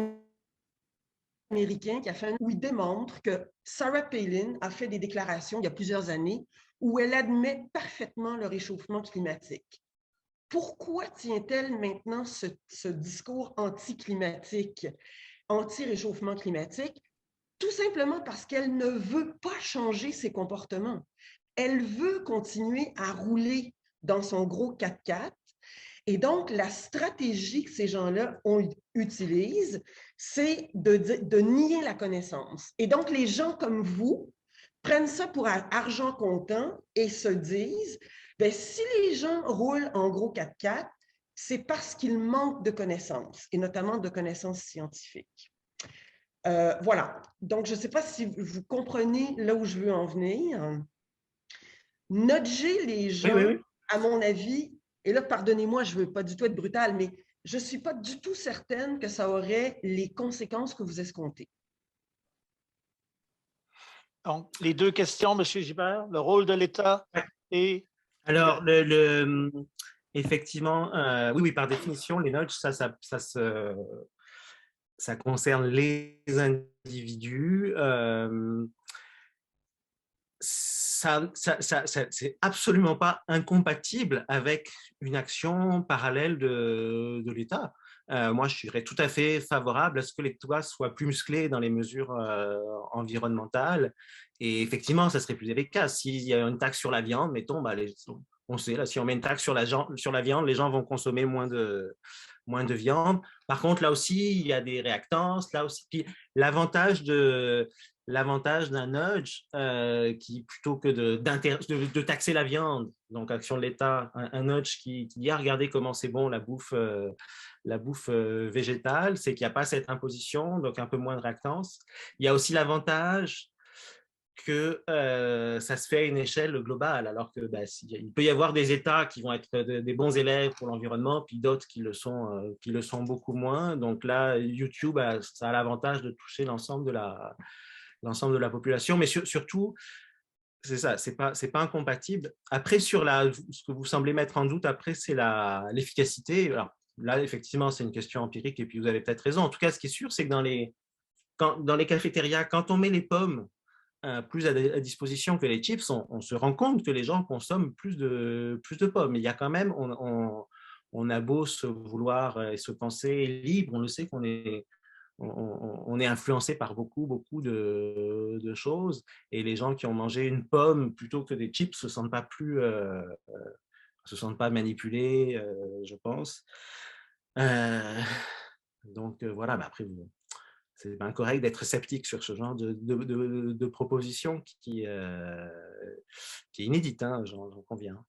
américain qui a fait où il démontre que Sarah Palin a fait des déclarations il y a plusieurs années où elle admet parfaitement le réchauffement climatique. Pourquoi tient-elle maintenant ce discours anti-climatique, anti-réchauffement climatique? Tout simplement parce qu'elle ne veut pas changer ses comportements. Elle veut continuer à rouler dans son gros 4x4. Et donc, la stratégie que ces gens-là utilisent, c'est de nier la connaissance. Et donc, les gens comme vous prennent ça pour argent comptant et se disent, bien, si les gens roulent en gros 4x4, c'est parce qu'ils manquent de connaissances, et notamment de connaissances scientifiques. Voilà. Donc, je ne sais pas si vous comprenez là où je veux en venir. Nudger les gens, Oui. à mon avis, et là, pardonnez-moi, je ne veux pas du tout être brutale, mais je ne suis pas du tout certaine que ça aurait les conséquences que vous escomptez. Donc, les deux questions, M. Gibert, le rôle de l'État et... Alors, effectivement, oui, par définition, les nudges, ça concerne les individus. C'est absolument pas incompatible avec une action parallèle de l'État. Moi, je serais tout à fait favorable à ce que l'État soit plus musclé dans les mesures environnementales. Et effectivement, ça serait plus efficace. S'il y a une taxe sur la viande, mettons, on sait, là, si on met une taxe sur la viande, les gens vont consommer moins de viande. Par contre, là aussi, il y a des réactances. Là aussi, puis l'avantage d'un nudge, qui plutôt que de taxer la viande, donc action de l'État, un nudge qui dit ah, regardez comment c'est bon la bouffe végétale, c'est qu'il n'y a pas cette imposition, donc un peu moins de réactance. Il y a aussi l'avantage que ça se fait à une échelle globale, alors que il peut y avoir des États qui vont être des bons élèves pour l'environnement, puis d'autres qui le sont beaucoup moins. Donc là, YouTube, ça a l'avantage de toucher l'ensemble de la population, mais surtout, c'est ça, c'est pas incompatible. Après, sur ce que vous semblez mettre en doute, après, c'est l'efficacité. Alors là, effectivement, c'est une question empirique, et puis vous avez peut-être raison. En tout cas, ce qui est sûr, c'est que dans les cafétérias, quand on met les pommes plus à disposition que les chips, on se rend compte que les gens consomment plus de pommes. Mais il y a quand même, on a beau se vouloir et se penser libre, on le sait qu'on est influencé par beaucoup de choses, et les gens qui ont mangé une pomme plutôt que des chips se sentent pas manipulés, je pense. Donc voilà, après c'est incorrect d'être sceptique sur ce genre de proposition qui est inédite, hein, j'en conviens.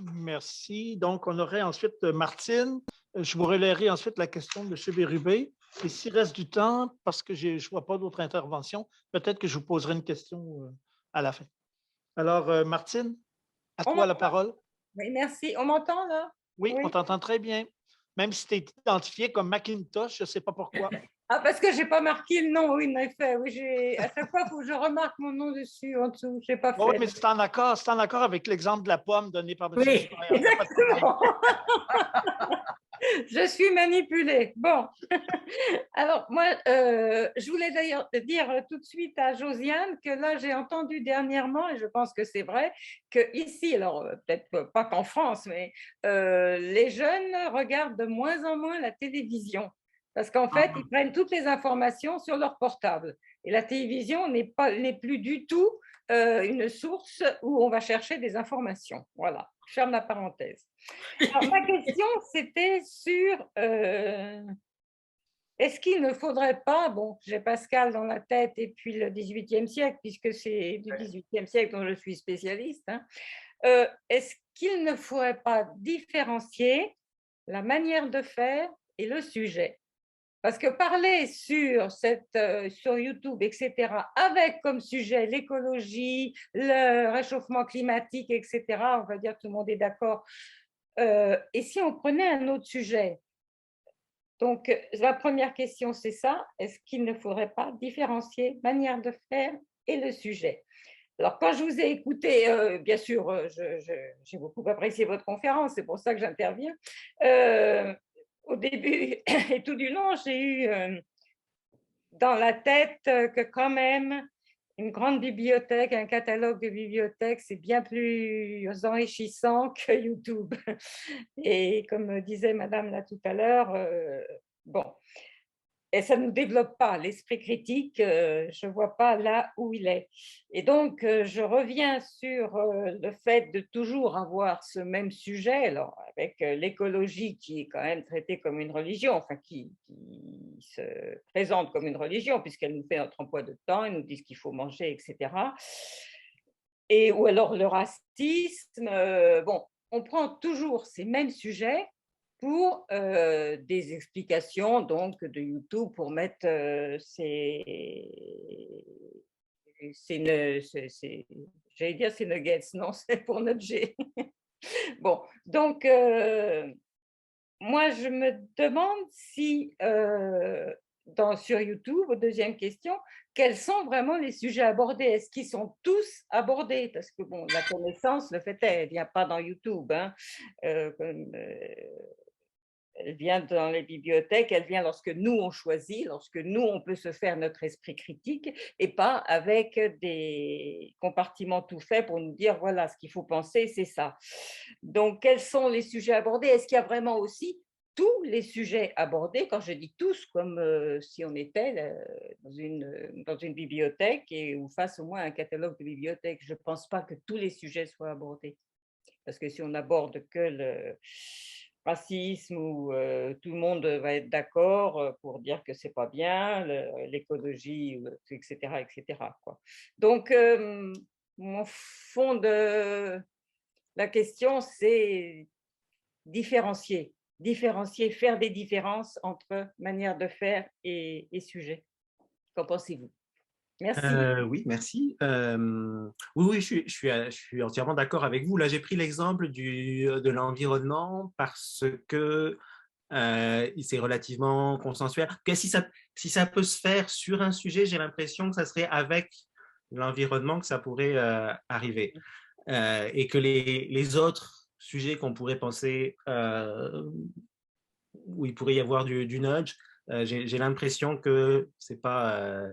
Merci. Donc, on aurait ensuite Martine. Je vous relayerai ensuite la question de M. Bérubé. Et s'il reste du temps, parce que je ne vois pas d'autres interventions, peut-être que je vous poserai une question à la fin. Alors, Martine, à toi la parole. Oui, merci. On m'entend là? Oui, on t'entend très bien. Même si tu es identifié comme Macintosh, je ne sais pas pourquoi. Ah, parce que je n'ai pas marqué le nom, oui, en effet. Oui, à chaque fois, il faut que je remarque mon nom dessus, en dessous. Je n'ai pas fait. Oui, mais c'est en accord avec l'exemple de la pomme donné par M. Oui, exactement. Je suis manipulée. Bon, alors moi, je voulais d'ailleurs dire tout de suite à Josiane que là, j'ai entendu dernièrement, et je pense que c'est vrai, qu'ici, alors peut-être pas qu'en France, mais les jeunes regardent de moins en moins la télévision. Parce qu'en fait, ils prennent toutes les informations sur leur portable. Et la télévision n'est plus du tout une source où on va chercher des informations. Voilà, je ferme la parenthèse. Alors, ma question, c'était sur est-ce qu'il ne faudrait pas, bon, j'ai Pascal dans la tête et puis le XVIIIe siècle, puisque c'est du XVIIIe siècle dont je suis spécialiste, hein, est-ce qu'il ne faudrait pas différencier la manière de faire et le sujet? Parce que parler sur YouTube, etc., avec comme sujet l'écologie, le réchauffement climatique, etc., on va dire que tout le monde est d'accord. Et si on prenait un autre sujet? Donc, la première question, c'est ça. Est-ce qu'il ne faudrait pas différencier manière de faire et le sujet? Alors, quand je vous ai écouté, bien sûr, j'ai beaucoup apprécié votre conférence, c'est pour ça que j'interviens. Au début et tout du long, j'ai eu dans la tête que quand même, une grande bibliothèque, un catalogue de bibliothèques, c'est bien plus enrichissant que YouTube. Et comme disait Madame là tout à l'heure, bon, et ça ne nous développe pas l'esprit critique, je ne vois pas là où il est. Et donc, je reviens sur le fait de toujours avoir ce même sujet, alors, avec l'écologie qui est quand même traitée comme une religion, enfin qui se présente comme une religion, puisqu'elle nous fait notre emploi de temps, elle nous dit ce qu'il faut manger, etc. Ou alors le racisme, bon, on prend toujours ces mêmes sujets pour des explications donc de YouTube pour mettre j'allais dire ces nuggets, non, c'est pour notre G. Bon, donc moi je me demande si sur YouTube, deuxième question, quels sont vraiment les sujets abordés? Est-ce qu'ils sont tous abordés? Parce que bon, la connaissance, le fait est, elle ne vient pas dans YouTube, hein, elle vient dans les bibliothèques, elle vient lorsque nous, on choisit, lorsque nous, on peut se faire notre esprit critique et pas avec des compartiments tout faits pour nous dire, voilà, ce qu'il faut penser, c'est ça. Donc, quels sont les sujets abordés? Est-ce qu'il y a vraiment aussi tous les sujets abordés, quand je dis tous, comme si on était dans une bibliothèque ou face au moins à un catalogue de bibliothèques? Je ne pense pas que tous les sujets soient abordés. Parce que si on n'aborde que le racisme où tout le monde va être d'accord pour dire que c'est pas bien, l'écologie, etc., etc., quoi. Donc, mon fond de la question, c'est différencier, faire des différences entre manière de faire et sujet. Qu'en pensez-vous? Merci. Oui, merci. Oui, je suis entièrement d'accord avec vous. Là, j'ai pris l'exemple de l'environnement parce que c'est relativement consensuel. Si ça peut se faire sur un sujet, j'ai l'impression que ça serait avec l'environnement que ça pourrait arriver. Et que les autres sujets qu'on pourrait penser où il pourrait y avoir du nudge, j'ai l'impression que c'est pas...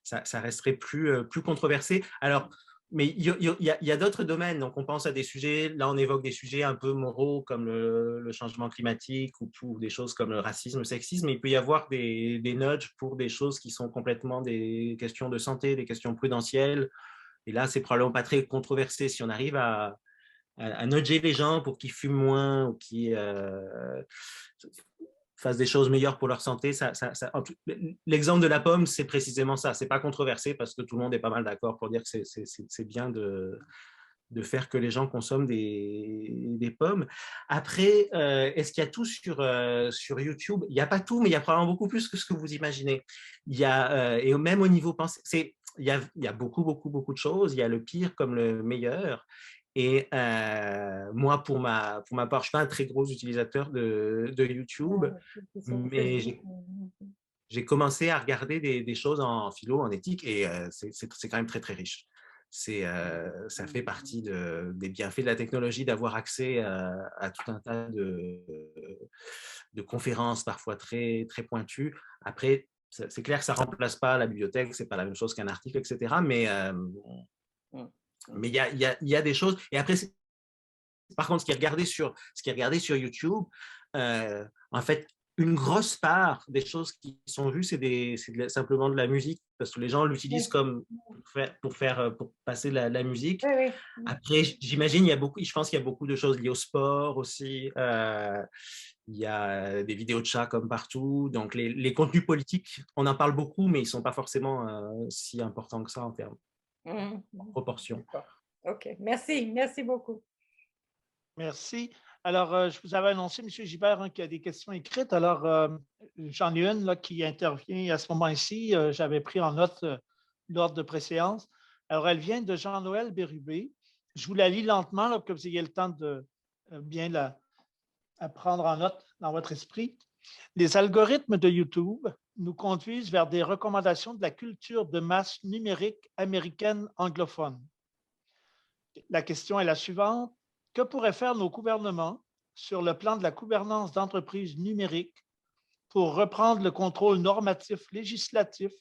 ça resterait plus controversé. Alors, mais il y a d'autres domaines. Donc, on pense à des sujets, là, on évoque des sujets un peu moraux comme le changement climatique ou des choses comme le racisme, le sexisme, mais il peut y avoir des nudges pour des choses qui sont complètement des questions de santé, des questions prudentielles. Et là, c'est probablement pas très controversé si on arrive à nudger les gens pour qu'ils fument moins ou qu'ils fassent des choses meilleures pour leur santé. L'exemple de la pomme, c'est précisément ça. C'est pas controversé parce que tout le monde est pas mal d'accord pour dire que c'est bien de faire que les gens consomment des pommes. Après, est-ce qu'il y a tout sur YouTube? Il n'y a pas tout, mais il y a probablement beaucoup plus que ce que vous imaginez. Il y a, et même au niveau pensée, il y a beaucoup, beaucoup de choses. Il y a le pire comme le meilleur. Et moi, pour ma part, je ne suis pas un très gros utilisateur de YouTube, mais j'ai commencé à regarder des choses en philo, en éthique, et c'est quand même très, très riche. Ça fait partie des bienfaits de la technologie d'avoir accès à tout un tas de conférences parfois très, très pointues. Après, c'est clair que ça ne remplace pas la bibliothèque, ce n'est pas la même chose qu'un article, etc. Mais il y a des choses. Et après, par contre, ce qui est regardé sur YouTube, en fait, une grosse part des choses qui sont vues, c'est simplement de la musique, parce que les gens l'utilisent comme pour passer la musique. Oui, oui. Après, j'imagine, je pense qu'il y a beaucoup de choses liées au sport aussi. Il y a des vidéos de chats comme partout. Donc, les contenus politiques, on en parle beaucoup, mais ils ne sont pas forcément si importants que ça en termes de proportion. OK, merci beaucoup. Merci. Alors, je vous avais annoncé, M. Gibert, qu'il y a des questions écrites. Alors, j'en ai une là, qui intervient à ce moment-ci. J'avais pris en note l'ordre de préséance. Alors, elle vient de Jean-Noël Bérubé. Je vous la lis lentement, là, pour que vous ayez le temps de bien la prendre en note dans votre esprit. Les algorithmes de YouTube nous conduisent vers des recommandations de la culture de masse numérique américaine anglophone. La question est la suivante. Que pourraient faire nos gouvernements sur le plan de la gouvernance d'entreprises numériques pour reprendre le contrôle normatif législatif,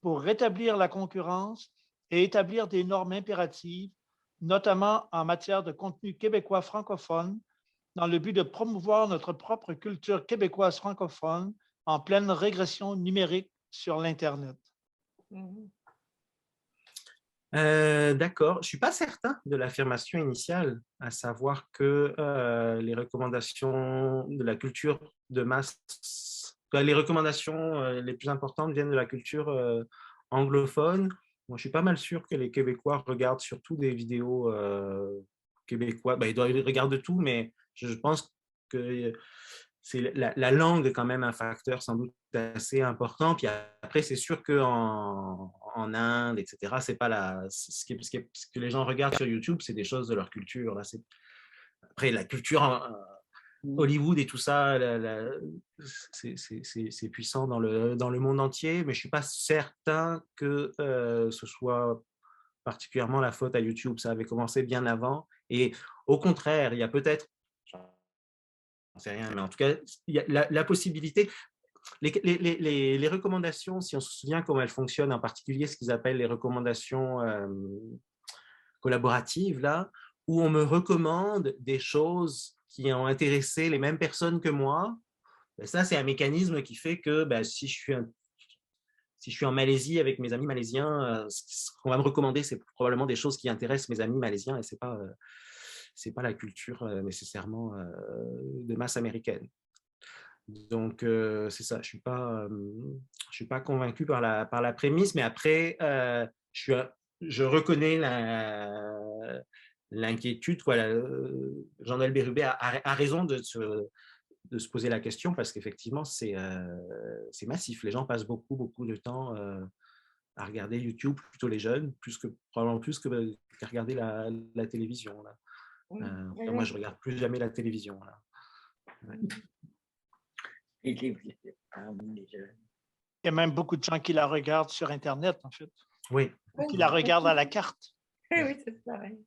pour rétablir la concurrence et établir des normes impératives, notamment en matière de contenu québécois francophone, dans le but de promouvoir notre propre culture québécoise francophone en pleine régression numérique sur l'Internet? D'accord. Je ne suis pas certain de l'affirmation initiale, à savoir que les recommandations de la culture de masse, les recommandations les plus importantes viennent de la culture anglophone. Moi, je suis pas mal sûr que les Québécois regardent surtout des vidéos québécoises. Ils regardent de tout, mais je pense que la langue est quand même un facteur sans doute assez important. Puis après, c'est sûr qu'en Inde, etc., c'est pas ce que les gens regardent sur YouTube, c'est des choses de leur culture. Là, après, la culture Hollywood et tout ça, c'est puissant dans le monde entier, mais je ne suis pas certain que ce soit particulièrement la faute à YouTube. Ça avait commencé bien avant. Et au contraire, il y a peut-être, j'en sais rien, mais en tout cas, il y a la possibilité. Les recommandations, si on se souvient comment elles fonctionnent, en particulier ce qu'ils appellent les recommandations collaboratives, là, où on me recommande des choses qui ont intéressé les mêmes personnes que moi, ça, c'est un mécanisme qui fait que si je suis en Malaisie avec mes amis malaisiens, ce qu'on va me recommander, c'est probablement des choses qui intéressent mes amis malaisiens et ce n'est pas la culture nécessairement de masse américaine. Donc, c'est ça, je suis pas convaincu par la prémisse, mais après, je reconnais l'inquiétude. Jean-Noël Bérubé a raison de se poser la question parce qu'effectivement, c'est massif. Les gens passent beaucoup de temps à regarder YouTube, plutôt les jeunes, probablement plus qu'à regarder la télévision. Là. Moi, je ne regarde plus jamais la télévision. Là. Ouais. Il y a même beaucoup de gens qui la regardent sur Internet, en fait. Oui. Qui la regardent à la carte. Oui, c'est pareil.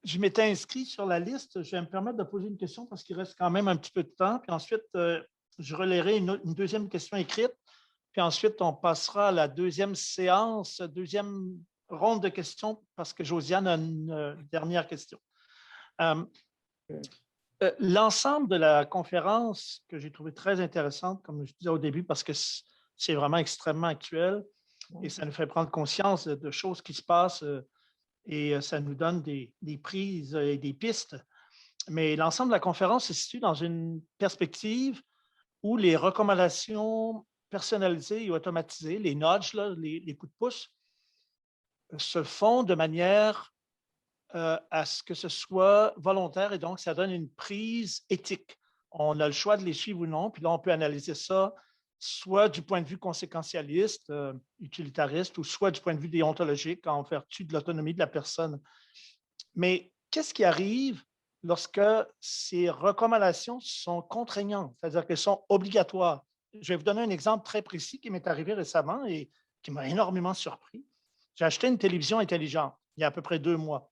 Je m'étais inscrit sur la liste. Je vais me permettre de poser une question parce qu'il reste quand même un petit peu de temps. Puis ensuite, je relayerai une deuxième question écrite. Puis ensuite, on passera à la deuxième séance, deuxième ronde de questions parce que Josiane a une dernière question. L'ensemble de la conférence que j'ai trouvé très intéressante, comme je disais au début, parce que c'est vraiment extrêmement actuel et ça nous fait prendre conscience de choses qui se passent et ça nous donne des prises et des pistes. Mais l'ensemble de la conférence se situe dans une perspective où les recommandations personnalisées et automatisées, les nudges, là, les coups de pouce, se font de manière à ce que ce soit volontaire et donc ça donne une prise éthique. On a le choix de les suivre ou non, puis là, on peut analyser ça soit du point de vue conséquentialiste, utilitariste, ou soit du point de vue déontologique en vertu de l'autonomie de la personne. Mais qu'est-ce qui arrive lorsque ces recommandations sont contraignantes, c'est-à-dire qu'elles sont obligatoires? Je vais vous donner un exemple très précis qui m'est arrivé récemment et qui m'a énormément surpris. J'ai acheté une télévision intelligente il y a à peu près 2 mois.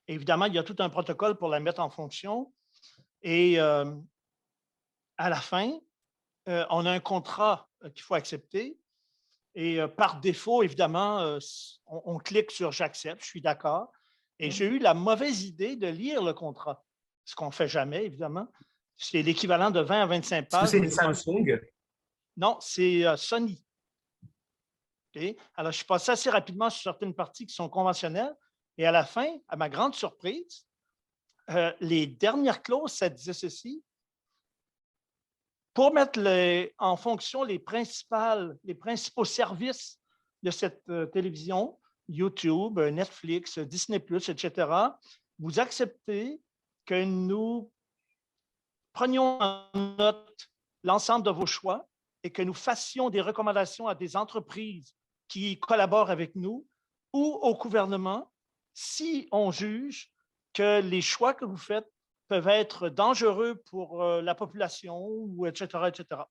Évidemment, il y a tout un protocole pour la mettre en fonction et à la fin, on a un contrat qu'il faut accepter et par défaut, évidemment, on clique sur « J'accepte », je suis d'accord. Et j'ai eu la mauvaise idée de lire le contrat, ce qu'on ne fait jamais, évidemment. C'est l'équivalent de 20 à 25 pages. Est-ce que c'est une Samsung? Non, c'est Sony. Okay? Alors, je suis passé assez rapidement sur certaines parties qui sont conventionnelles. Et à la fin, à ma grande surprise, les dernières clauses, ça disait ceci. Pour mettre en fonction les principaux services de cette télévision, YouTube, Netflix, Disney+, etc., vous acceptez que nous prenions en note l'ensemble de vos choix et que nous fassions des recommandations à des entreprises qui collaborent avec nous ou au gouvernement si on juge que les choix que vous faites peuvent être dangereux pour la population, ou etc., etc.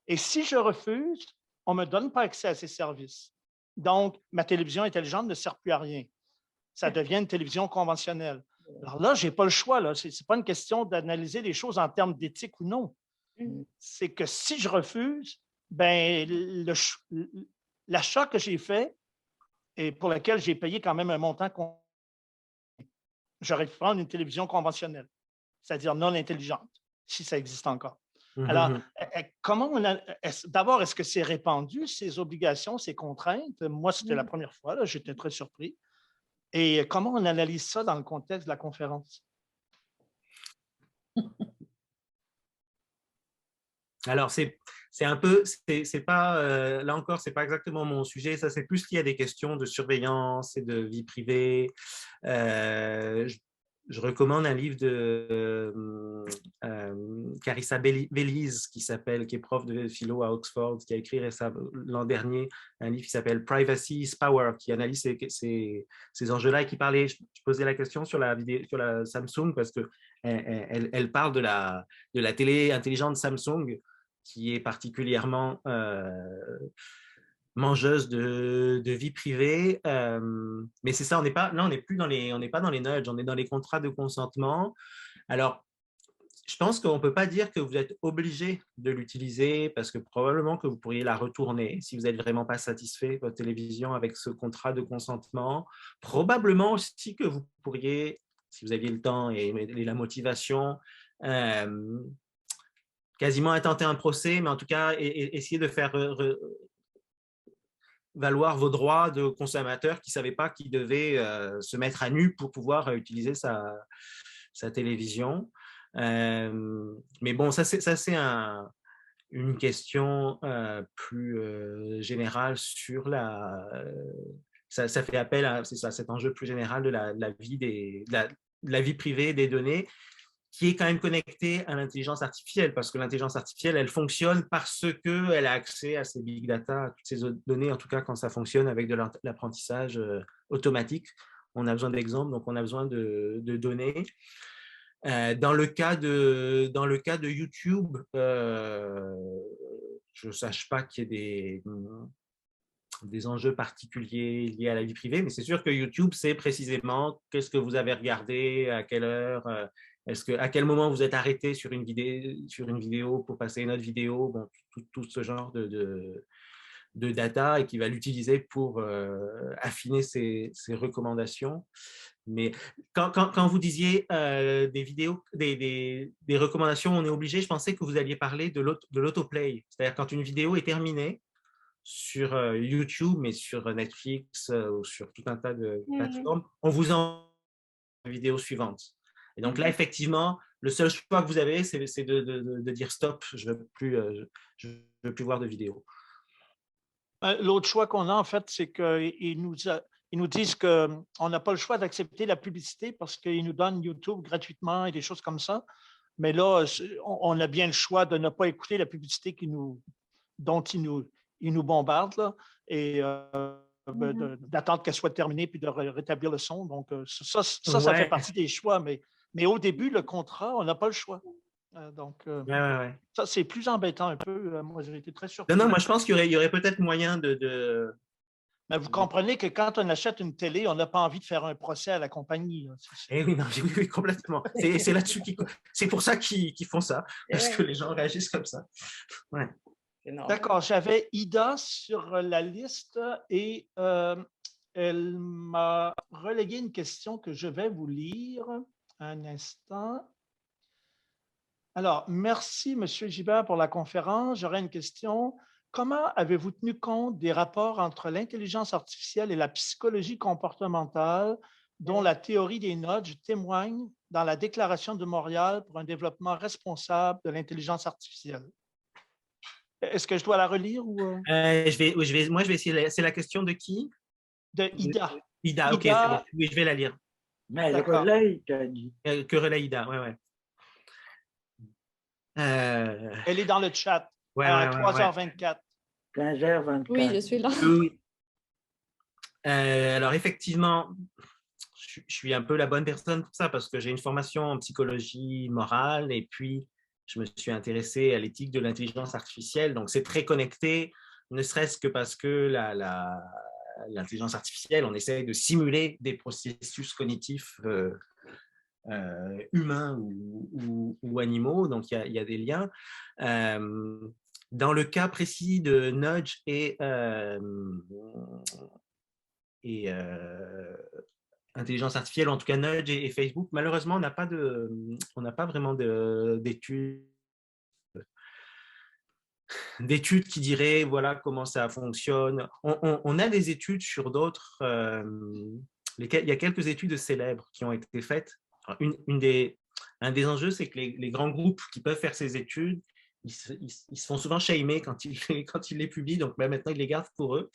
Et si je refuse, on ne me donne pas accès à ces services. Donc, ma télévision intelligente ne sert plus à rien. Ça devient une télévision conventionnelle. Alors là, je n'ai pas le choix. Ce n'est pas une question d'analyser les choses en termes d'éthique ou non. C'est que si je refuse, ben, l'achat que j'ai fait et pour lequel j'ai payé quand même un montant, j'aurais pu prendre une télévision conventionnelle, c'est-à-dire non intelligente, si ça existe encore. Alors, d'abord, est-ce que c'est répandu, ces obligations, ces contraintes? Moi, c'était la première fois, là, j'étais très surpris. Et comment on analyse ça dans le contexte de la conférence? Alors, c'est un peu, c'est pas, là encore, c'est pas exactement mon sujet. Ça, c'est plus lié à des questions de surveillance et de vie privée. Je recommande un livre de Carissa Belize qui est prof de philo à Oxford, qui a écrit l'an dernier un livre qui s'appelle Privacy is Power, qui analyse ces enjeux-là et qui parlait. Je posais la question sur la Samsung parce que elle parle de la télé intelligente Samsung qui est particulièrement mangeuse de vie privée. Mais c'est ça, on n'est pas dans les nudges, on est dans les contrats de consentement. Alors, je pense qu'on ne peut pas dire que vous êtes obligé de l'utiliser parce que probablement que vous pourriez la retourner si vous n'êtes vraiment pas satisfait de votre télévision avec ce contrat de consentement. Probablement aussi que vous pourriez, si vous aviez le temps et la motivation, quasiment intenter un procès, mais en tout cas essayer de faire valoir vos droits de consommateur qui ne savaient pas qu'ils devaient se mettre à nu pour pouvoir utiliser sa télévision. Mais bon, ça c'est une question plus générale sur ça fait appel à cet enjeu plus général de la vie privée des données, qui est quand même connectée à l'intelligence artificielle, parce que l'intelligence artificielle, elle fonctionne parce qu'elle a accès à ces big data, à toutes ces données, en tout cas quand ça fonctionne avec de l'apprentissage automatique. On a besoin d'exemples, donc on a besoin de données. Dans le cas de YouTube, je ne sache pas qu'il y ait des enjeux particuliers liés à la vie privée, mais c'est sûr que YouTube, c'est précisément qu'est-ce que vous avez regardé, à quelle heure, à quel moment vous êtes arrêté sur une vidéo pour passer une autre vidéo, bon, tout ce genre de data, et qui va l'utiliser pour affiner ses recommandations. Mais quand vous disiez des vidéos, des recommandations, on est obligé, je pensais que vous alliez parler de l'autoplay. C'est-à-dire quand une vidéo est terminée sur YouTube, mais sur Netflix ou sur tout un tas de plateformes, on vous envoie la vidéo suivante. Et donc là, effectivement, le seul choix que vous avez, c'est de dire stop, je ne veux plus voir de vidéo. L'autre choix qu'on a, en fait, c'est qu'il ils nous disent qu'on n'a pas le choix d'accepter la publicité parce qu'ils nous donnent YouTube gratuitement et des choses comme ça. Mais là, on a bien le choix de ne pas écouter la publicité dont ils nous bombardent là, et d'attendre qu'elle soit terminée puis de rétablir le son. Donc, ça fait partie des choix. Mais au début, le contrat, on n'a pas le choix. Donc, ça, c'est plus embêtant un peu. Moi, j'ai été très surpris. Non, moi, je pense qu'il y aurait peut-être moyen de... Mais vous comprenez que quand on achète une télé, on n'a pas envie de faire un procès à la compagnie. Eh oui, non, oui, complètement. C'est là-dessus c'est pour ça qu'ils font ça, parce que les gens réagissent comme ça. Ouais. D'accord, j'avais Ida sur la liste et elle m'a relégué une question que je vais vous lire. Un instant. Alors, merci, M. Gibert, pour la conférence. J'aurais une question. Comment avez-vous tenu compte des rapports entre l'intelligence artificielle et la psychologie comportementale dont la théorie des nudges témoigne dans la Déclaration de Montréal pour un développement responsable de l'intelligence artificielle? Est-ce que je dois la relire ou… moi, je vais essayer. C'est la question de qui? De Ida. Ida, ok. Bon. Oui, je vais la lire. Mais elle relaye, tu as dit. Que relaye Ida, ouais. Elle est dans le chat. À 3h24. 15h24. Oui, je suis là. Oui. Alors, effectivement, je suis un peu la bonne personne pour ça parce que j'ai une formation en psychologie morale et puis je me suis intéressé à l'éthique de l'intelligence artificielle. Donc, c'est très connecté, ne serait-ce que parce que l'intelligence artificielle, on essaie de simuler des processus cognitifs humains ou animaux. Donc, il y a des liens. Dans le cas précis de Nudge et intelligence artificielle, en tout cas Nudge et Facebook, malheureusement, on n'a pas vraiment d'études qui diraient voilà comment ça fonctionne. On a des études sur d'autres. Il y a quelques études célèbres qui ont été faites. Alors, un des enjeux, c'est que les grands groupes qui peuvent faire ces études, ils se font souvent shamer quand ils les publient, donc maintenant ils les gardent pour eux.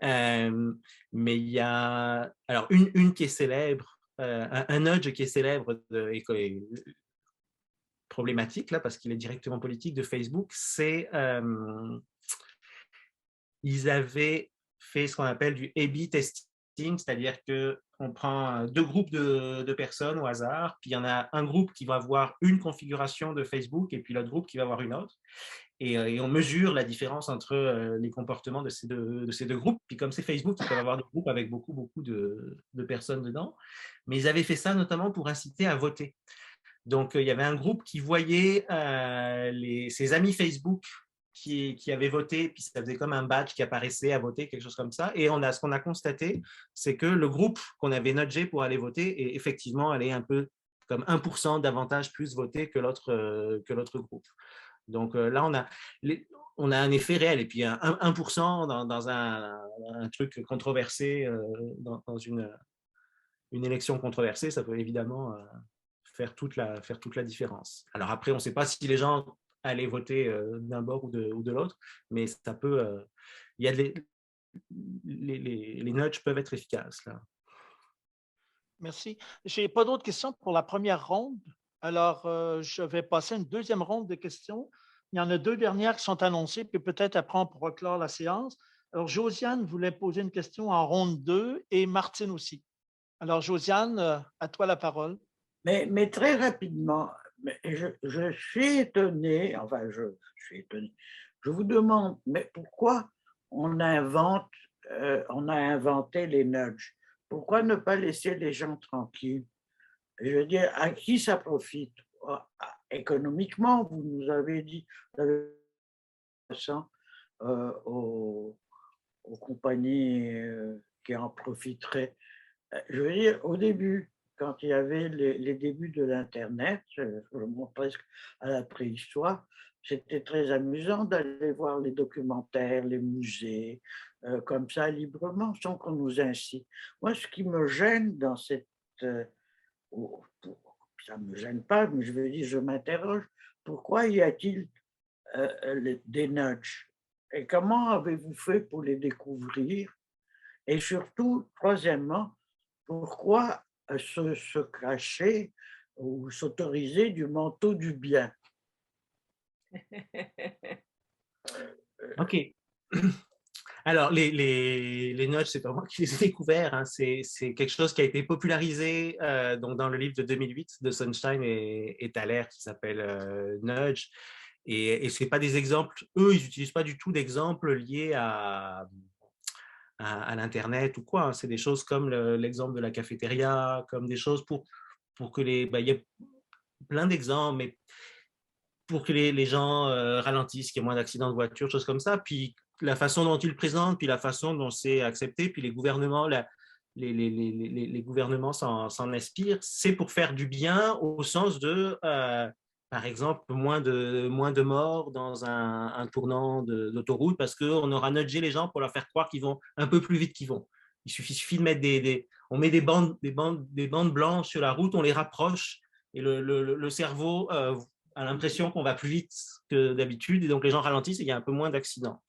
Mais il y a alors une qui est célèbre, un nudge qui est célèbre et problématique là parce qu'il est directement politique de Facebook, c'est ils avaient fait ce qu'on appelle du A/B testing, c'est-à-dire que on prend deux groupes de personnes au hasard, puis il y en a un groupe qui va avoir une configuration de Facebook et puis l'autre groupe qui va avoir une autre. Et on mesure la différence entre les comportements de ces deux groupes. Puis comme c'est Facebook, ils peuvent avoir des groupes avec beaucoup de personnes dedans. Mais ils avaient fait ça notamment pour inciter à voter. Donc, il y avait un groupe qui voyait ses amis Facebook qui avaient voté, puis ça faisait comme un badge qui apparaissait à voter, quelque chose comme ça. Et ce qu'on a constaté, c'est que le groupe qu'on avait nudgé pour aller voter est effectivement allé un peu comme 1% davantage plus voté que l'autre groupe. Donc là, on a un effet réel. Et puis 1% dans un truc controversé, dans une élection controversée, ça peut évidemment faire toute la différence. Alors après, on ne sait pas si les gens allaient voter d'un bord ou de l'autre, mais ça peut… il y a les nudges peuvent être efficaces là. Merci. Je n'ai pas d'autres questions pour la première ronde. Alors, je vais passer à une deuxième ronde de questions. Il y en a deux dernières qui sont annoncées, puis peut-être après, on pourra clore la séance. Alors, Josiane voulait poser une question en ronde 2 et Martine aussi. Alors, Josiane, à toi la parole. Mais très rapidement, je suis étonné, enfin, je suis étonné. Je vous demande, mais pourquoi on a inventé les nudges? Pourquoi ne pas laisser les gens tranquilles? Je veux dire, à qui ça profite? Économiquement, vous nous avez dit aux compagnies qui en profiteraient. Je veux dire, au début, quand il y avait les débuts de l'Internet, je remonte presque à la préhistoire, c'était très amusant d'aller voir les documentaires, les musées, comme ça, librement, sans qu'on nous incite. Moi, ce qui me gêne dans cette… ça ne me gêne pas, mais je veux dire, je m'interroge, pourquoi y a-t-il des nudges? Et comment avez-vous fait pour les découvrir? Et surtout, troisièmement, pourquoi se cacher ou s'autoriser du manteau du bien? OK. Alors, les nudges, c'est pas moi qui les ai découverts. Hein. C'est quelque chose qui a été popularisé donc dans le livre de 2008 de Sunstein et Thaler qui s'appelle Nudge. Et ce n'est pas des exemples, eux, ils n'utilisent pas du tout d'exemples liés à l'Internet ou quoi. Hein. C'est des choses comme l'exemple de la cafétéria, comme des choses pour que il y a plein d'exemples, mais pour que les gens ralentissent, qu'il y ait moins d'accidents de voiture, choses comme ça. Puis la façon dont ils le présentent, puis la façon dont c'est accepté, puis les gouvernements, les gouvernements s'en inspirent, c'est pour faire du bien au sens de, par exemple, moins de morts dans un tournant d'autoroute parce qu'on aura nudgé les gens pour leur faire croire qu'ils vont un peu plus vite qu'ils vont. Il suffit de mettre on met des bandes blanches sur la route, on les rapproche et le cerveau a l'impression qu'on va plus vite que d'habitude et donc les gens ralentissent et il y a un peu moins d'accidents.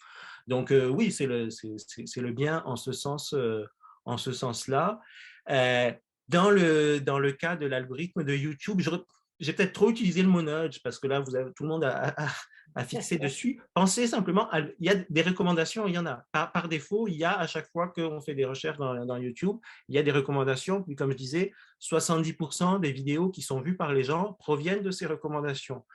Donc oui, c'est le bien en ce sens-là. Dans le cas de l'algorithme de YouTube, j'ai peut-être trop utilisé le mot nudge parce que là, tout le monde a fixé dessus. Pensez simplement, il y a des recommandations, il y en a. Par défaut, il y a à chaque fois qu'on fait des recherches dans YouTube, il y a des recommandations. Puis comme je disais, 70% des vidéos qui sont vues par les gens proviennent de ces recommandations.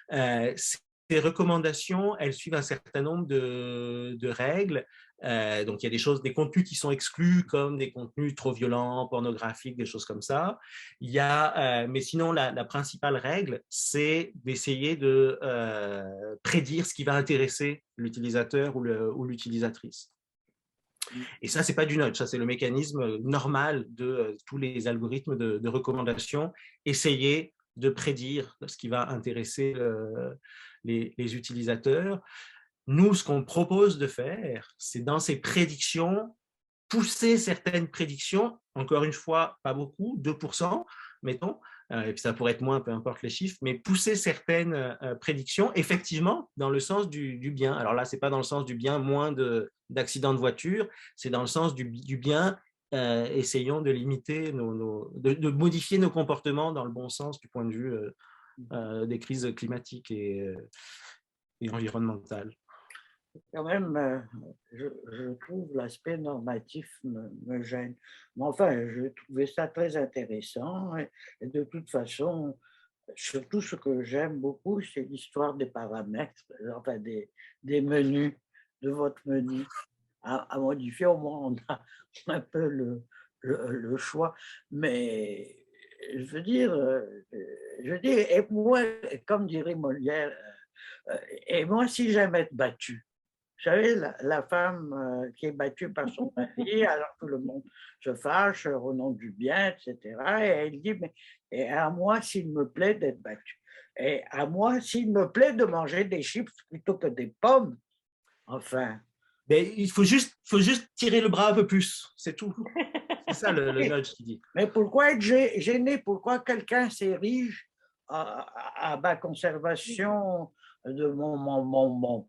Ces recommandations, elles suivent un certain nombre de règles. Donc, il y a des contenus qui sont exclus, comme des contenus trop violents, pornographiques, des choses comme ça. Mais sinon, la principale règle, c'est d'essayer de prédire ce qui va intéresser l'utilisateur ou l'utilisatrice. Et ça, c'est pas du nudge, ça c'est le mécanisme normal de tous les algorithmes de recommandation. Essayer de prédire ce qui va intéresser les utilisateurs. Nous, ce qu'on propose de faire, c'est dans ces prédictions, pousser certaines prédictions, encore une fois, pas beaucoup, 2%, mettons, et puis ça pourrait être moins, peu importe les chiffres, mais pousser certaines prédictions, effectivement, dans le sens du bien. Alors là, ce n'est pas dans le sens du bien, moins d'accidents de voiture, c'est dans le sens du bien, essayons de limiter, de modifier nos comportements dans le bon sens du point de vue des crises climatiques et environnementales. Quand même, je trouve l'aspect normatif me gêne. Mais enfin, je trouvais ça très intéressant. Et de toute façon, surtout ce que j'aime beaucoup, c'est l'histoire des paramètres, enfin des menus, de votre menu à modifier. Au moins, on a un peu le choix. Mais je veux dire, et moi, comme dirait Molière, et moi, si j'aime être battu, vous savez, la femme qui est battue par son mari, alors tout le monde se fâche au nom du bien, etc. Et elle dit, mais et à moi, s'il me plaît d'être battue. Et à moi, s'il me plaît de manger des chips plutôt que des pommes. Enfin. Mais il faut juste tirer le bras un peu plus, c'est tout. C'est ça le nudge qui dit. Mais pourquoi être gêné? Pourquoi quelqu'un s'érige à ma conservation de mon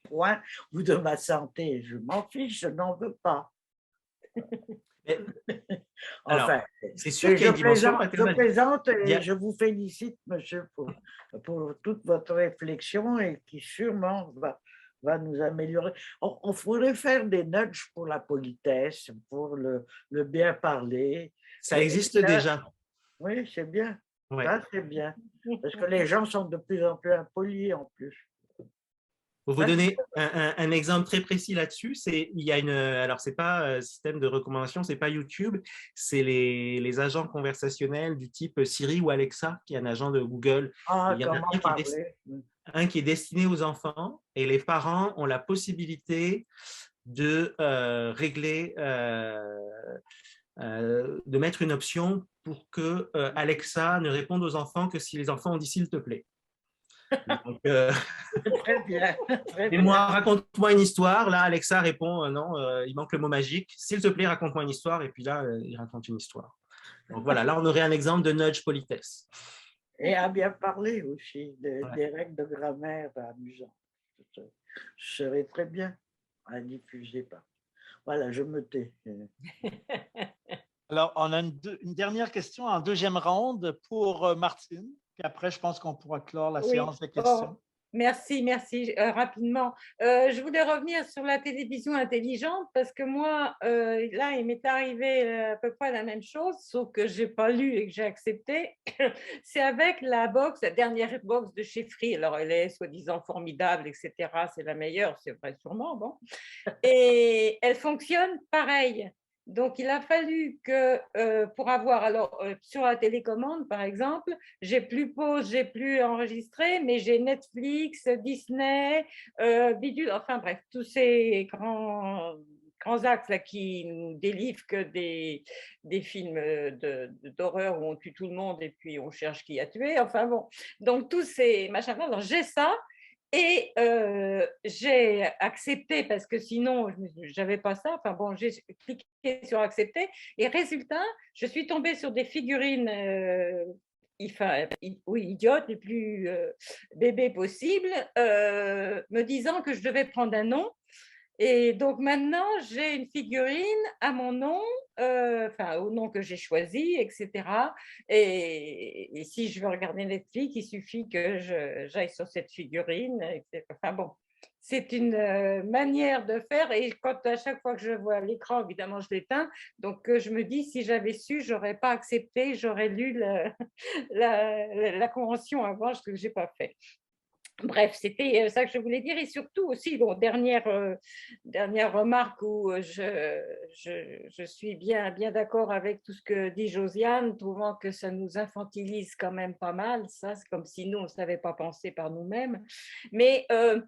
point ou de ma santé? Je m'en fiche, je n'en veux pas. Enfin, c'est sûr qu'il y a une dimension paternelle. Je plaisante et je vous félicite, monsieur, pour toute votre réflexion et qui sûrement va nous améliorer. On pourrait faire des nudges pour la politesse, pour le bien parler. Ça existe déjà. Oui, c'est bien. Ouais. Ça, c'est bien. Parce que les gens sont de plus en plus impolis en plus. Pour vous donner un exemple très précis là-dessus, alors c'est pas système de recommandation, c'est pas YouTube, c'est les agents conversationnels du type Siri ou Alexa, qui est un agent de Google. Il y en a un qui est destiné aux enfants et les parents ont la possibilité de régler, de mettre une option pour que Alexa ne réponde aux enfants que si les enfants ont dit s'il te plaît. Donc, très bien. Et moi, raconte-moi une histoire. Là, Alexa répond non, il manque le mot magique. S'il te plaît, raconte-moi une histoire. Et puis là, il raconte une histoire. Donc voilà, là, on aurait un exemple de nudge politesse. Et à bien parler aussi, des règles de grammaire amusantes. Ce serait très bien à diffuser. Voilà, je me tais. Alors, on a une dernière question en deuxième ronde pour Martine. Puis après, je pense qu'on pourra clore la Oui. séance de questions. Merci, merci. Rapidement, je voulais revenir sur la télévision intelligente parce que moi, là, il m'est arrivé à peu près la même chose, sauf que je n'ai pas lu et que j'ai accepté. C'est avec la dernière box de chez Free. Alors, elle est soi-disant formidable, etc. C'est la meilleure, c'est vrai sûrement, bon. Et elle fonctionne pareil. Donc, il a fallu que pour avoir, alors sur la télécommande par exemple, j'ai plus pause, j'ai plus enregistré, mais j'ai Netflix, Disney, Bidule, enfin bref, tous ces grands axes là, qui nous délivrent que des films d'horreur où on tue tout le monde et puis on cherche qui a tué, enfin bon. Donc, tous ces machins-là, alors j'ai ça. Et j'ai accepté parce que sinon, je n'avais pas ça. Enfin bon, j'ai cliqué sur accepter et résultat, je suis tombée sur des figurines idiotes, les plus bébés possibles, me disant que je devais prendre un nom. Et donc maintenant, j'ai une figurine à mon nom, enfin au nom que j'ai choisi, etc. Et si je veux regarder Netflix, il suffit que j'aille sur cette figurine, etc. Enfin bon, c'est une manière de faire. Et quand à chaque fois que je vois l'écran, évidemment, je l'éteins. Donc je me dis, si j'avais su, j'aurais pas accepté, j'aurais lu la convention avant, ce que j'ai pas fait. Bref, c'était ça que je voulais dire. Et surtout aussi, bon, dernière remarque où je suis bien d'accord avec tout ce que dit Josiane, trouvant que ça nous infantilise quand même pas mal. Ça, c'est comme si nous, on ne savait pas penser par nous-mêmes. Mais je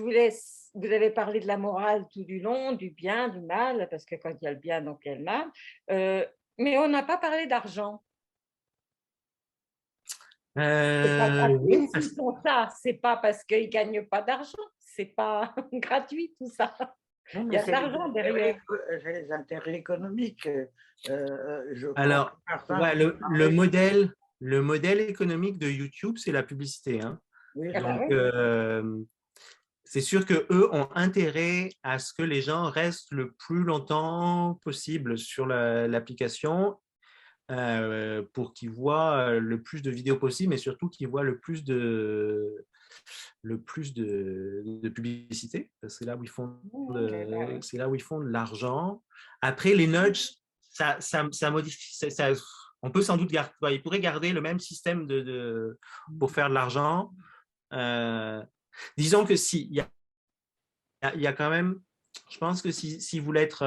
vous laisse, vous avez parlé de la morale tout du long, du bien, du mal, parce que quand il y a le bien, donc il y a le mal. Mais on n'a pas parlé d'argent. C'est pas gratuit Oui, s'ils font ça, c'est pas parce qu'ils gagnent pas d'argent, c'est pas gratuit tout ça. Non, Il y mais a de c'est l'argent derrière. les intérêts économiques. Je crois alors, que Martin ouais, en a le modèle économique de YouTube, c'est la publicité, hein. Oui, Ah bah Donc, oui. c'est sûr qu'eux ont intérêt à ce que les gens restent le plus longtemps possible sur l'application pour qu'ils voient le plus de vidéos possible, mais surtout qu'ils voient le plus de publicité. C'est là où ils font c'est là où ils font de l'argent. Après, les nudges, ça modifie. On peut sans doute garder, ils pourraient garder le même système pour faire de l'argent. Disons que si, il y a quand même, je pense que si vous voulez être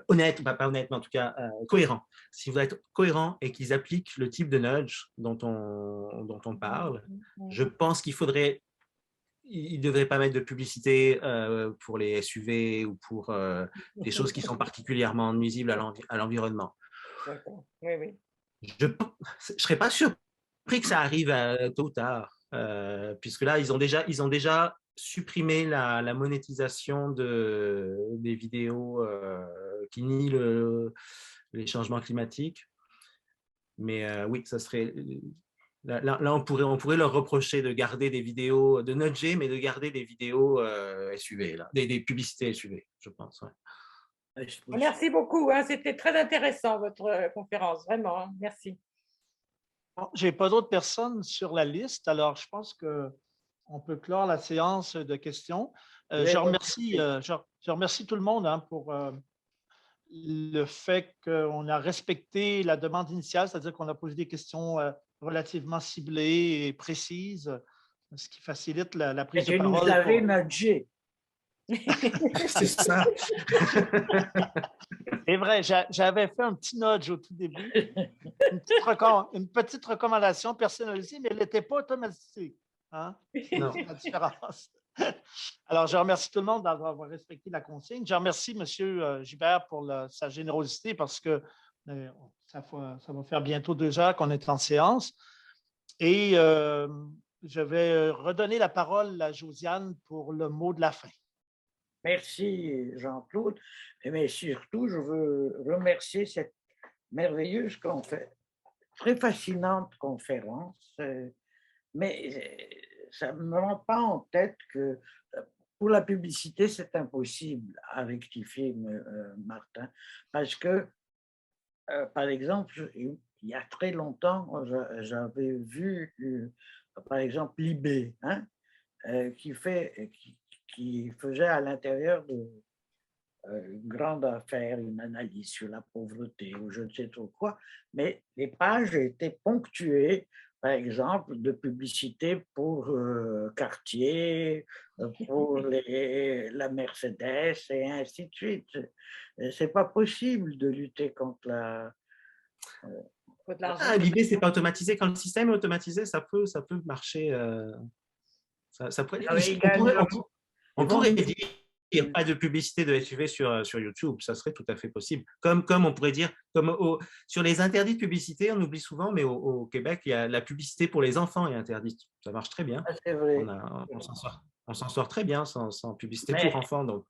honnête, pas honnête, mais en tout cas cohérent, si vous êtes cohérent et qu'ils appliquent le type de nudge dont on parle, je pense qu'il faudrait, ils ne devraient pas mettre de publicité pour les SUV ou pour des choses qui sont particulièrement nuisibles à l'environnement. D'accord. Oui, oui. Je ne serais pas surpris que ça arrive tôt ou tard, puisque là, ils ont déjà supprimé la monétisation des vidéos qui nient les changements climatiques. Mais oui, ça serait... Là, on pourrait leur reprocher de garder des vidéos, de nudger, mais de garder des vidéos SUV, là, des publicités SUV, je pense. Ouais. Merci beaucoup, hein, c'était très intéressant votre conférence, vraiment, hein, merci. Bon, je n'ai pas d'autres personnes sur la liste, alors je pense qu'on peut clore la séance de questions. Je remercie tout le monde hein, pour le fait qu'on a respecté la demande initiale, c'est-à-dire qu'on a posé des questions relativement ciblées et précises, ce qui facilite la prise de parole. Vous avez nudgé. C'est ça. C'est vrai, j'avais fait un petit nudge au tout début, une petite recommandation personnalisée, mais elle n'était pas automatisée. Hein? Non. C'est la différence. Alors, je remercie tout le monde d'avoir respecté la consigne. Je remercie M. Gibert pour sa générosité parce que ça va faire bientôt 2 heures qu'on est en séance. Et je vais redonner la parole à Josiane pour le mot de la fin. Merci Jean-Claude, mais surtout je veux remercier cette merveilleuse conférence, très fascinante conférence, mais ça ne me rend pas en tête que pour la publicité, c'est impossible à rectifier, Martin, parce que, par exemple, il y a très longtemps, j'avais vu, par exemple, Libé, hein, qui faisait à l'intérieur de une grande affaire, une analyse sur la pauvreté ou je ne sais trop quoi, mais les pages étaient ponctuées, par exemple, de publicités pour Cartier, pour la Mercedes et ainsi de suite. C'est pas possible de lutter contre la... Faut de l'argent. Ah, l'idée, c'est pas automatisé. Quand le système est automatisé, ça peut marcher. Ça pourrait, Ah oui, on pourrait dire qu'il n'y a pas de publicité de SUV sur YouTube, ça serait tout à fait possible. Comme on pourrait dire, sur les interdits de publicité, on oublie souvent, mais au Québec, il y a la publicité pour les enfants est interdite. Ça marche très bien. Ah, c'est vrai. On s'en sort très bien sans publicité Mais- pour enfants. Donc,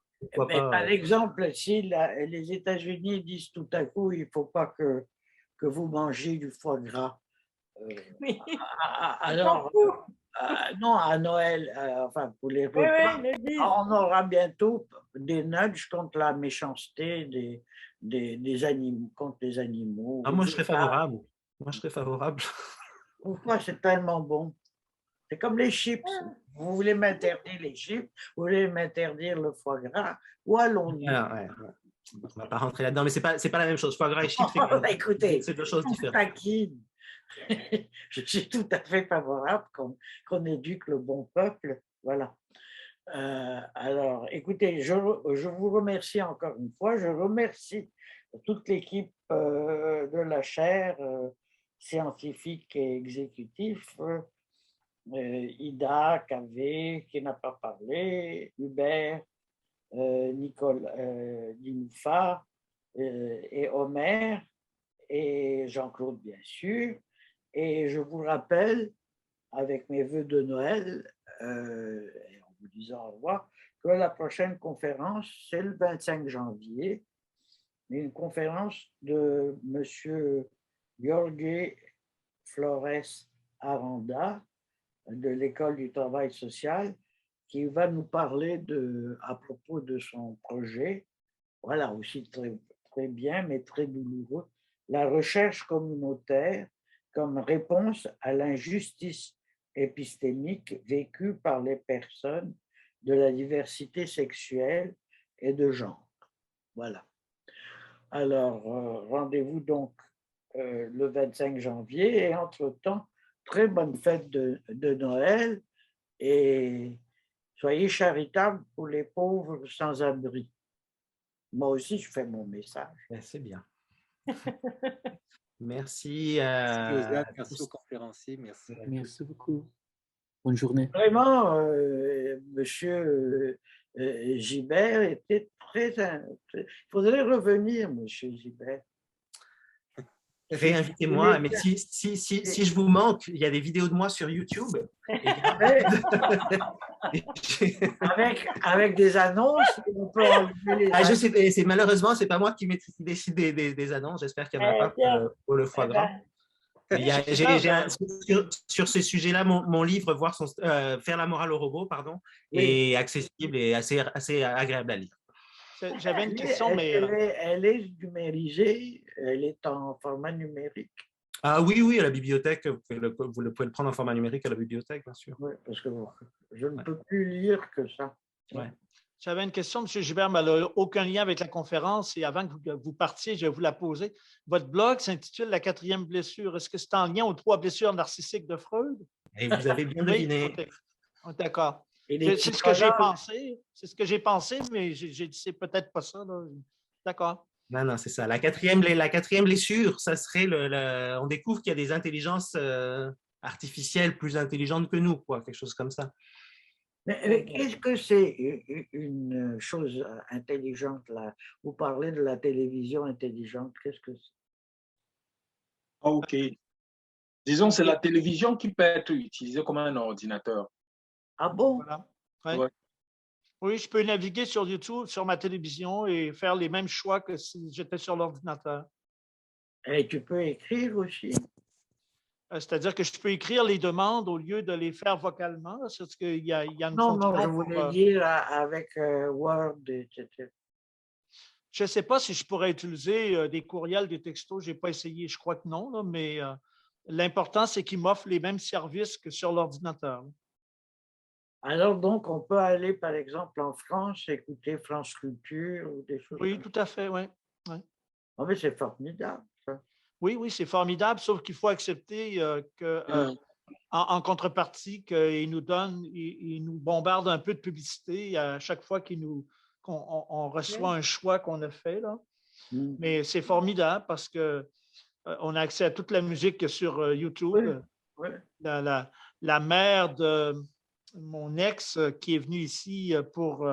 Mais par exemple, si les États-Unis disent tout à coup, il ne faut pas que vous mangez du foie gras, Oui. alors, non, à Noël, enfin pour les Oui, repas, oui, le disent. on aura bientôt des nudges contre la méchanceté des animaux, contre les animaux. moi, je serais favorable. Moi, je serais favorable. Pourquoi c'est tellement bon? C'est comme les chips. Vous voulez m'interdire les chips, vous voulez m'interdire le foie gras, où allons-nous? On ne va pas rentrer là-dedans, mais ce n'est pas la même chose. Foie gras et chips, Écoutez, c'est deux choses différentes. taquine. Je suis tout à fait favorable qu'on éduque le bon peuple. Voilà. Alors, écoutez, je vous remercie encore une fois. Je remercie toute l'équipe de la chaire scientifique et exécutive. Ida, Cavé, qui n'a pas parlé, Hubert, Nicole Dinoufa et Omer et Jean-Claude, bien sûr. Et je vous rappelle, avec mes vœux de Noël, et en vous disant au revoir, que la prochaine conférence, c'est le 25 janvier, une conférence de M. Jorge Flores Aranda, de l'École du travail social, qui va nous parler à propos de son projet, voilà, aussi très, très bien, mais très douloureux, la recherche communautaire comme réponse à l'injustice épistémique vécue par les personnes de la diversité sexuelle et de genre. Voilà. Alors, rendez-vous donc le 25 janvier et entre-temps, très bonne fête de Noël et soyez charitables pour les pauvres sans-abri. Moi aussi, je fais mon message. C'est bien. Merci. Merci aux merci aux conférenciers. Merci. Merci beaucoup. Bonne journée. Vraiment, monsieur Gilbert était très... Il faudrait revenir, monsieur Gilbert. Réinvitez-moi, mais si je vous manque, il y a des vidéos de moi sur YouTube. Avec des annonces, on peut enlever les je sais, malheureusement, ce n'est pas moi qui décide des annonces. J'espère qu'il n'y en a pas pour le foie gras. Sur ce sujet-là, mon livre, Faire la morale au robot, est accessible et assez agréable à lire. J'avais une question, mais... Elle est numérisée, elle est en format numérique. Ah oui, à la bibliothèque, vous pouvez le prendre en format numérique à la bibliothèque, bien sûr. Oui, parce que je ne peux plus lire que ça. Ouais. J'avais une question, M. Gilbert, mais elle n'a aucun lien avec la conférence et avant que vous partiez, je vais vous la poser. Votre blog s'intitule « La quatrième blessure ». Est-ce que c'est en lien aux 3 blessures narcissiques de Freud? Et vous avez bien deviné. Oui, d'accord. C'est ce que j'ai pensé. C'est ce que j'ai pensé, mais j'ai dit c'est peut-être pas ça. D'accord. Non, c'est ça. La quatrième blessure, ça serait on découvre qu'il y a des intelligences artificielles plus intelligentes que nous, quelque chose comme ça. Mais qu'est-ce que c'est une chose intelligente là? Vous parlez de la télévision intelligente, qu'est-ce que c'est? OK. Disons, c'est la télévision qui peut être utilisée comme un ordinateur. Ah bon? Voilà. Ouais. Ouais. Oui, je peux naviguer sur YouTube, sur ma télévision et faire les mêmes choix que si j'étais sur l'ordinateur. Et tu peux écrire aussi? C'est-à-dire que je peux écrire les demandes au lieu de les faire vocalement. C'est ce qu'il y a une Non, fonction je pour, voulais dire avec Word, etc. je ne sais pas si je pourrais utiliser des courriels, des textos. Je n'ai pas essayé. Je crois que non, là, mais l'important, c'est qu'ils m'offrent les mêmes services que sur l'ordinateur. Alors, donc, on peut aller, par exemple, en France, écouter France Culture ou des choses Oui, comme ça. tout à fait, oui. Oh, mais c'est formidable, ça. Oui, oui, c'est formidable, sauf qu'il faut accepter en contrepartie qu'ils nous donnent, ils nous bombardent un peu de publicité à chaque fois qu'on reçoit un choix qu'on a fait, là. Mm. Mais c'est formidable parce que on a accès à toute la musique qu'il y a sur YouTube. Oui. La mère de mon ex qui est venue ici pour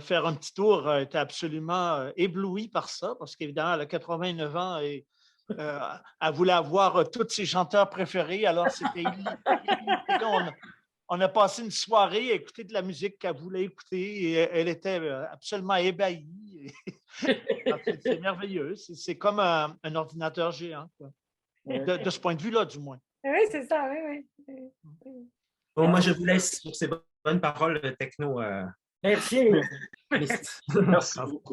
faire un petit tour était absolument éblouie par ça parce qu'évidemment, elle a 89 ans et elle voulait avoir tous ses chanteurs préférés. Alors, c'était illimité. On a passé une soirée à écouter de la musique qu'elle voulait écouter et elle était absolument ébahie. C'est merveilleux. C'est comme un ordinateur géant, quoi. De ce point de vue-là, du moins. Oui, c'est ça, oui. Bon, moi, je vous laisse sur ces bonnes paroles techno. Merci. Merci Merci beaucoup.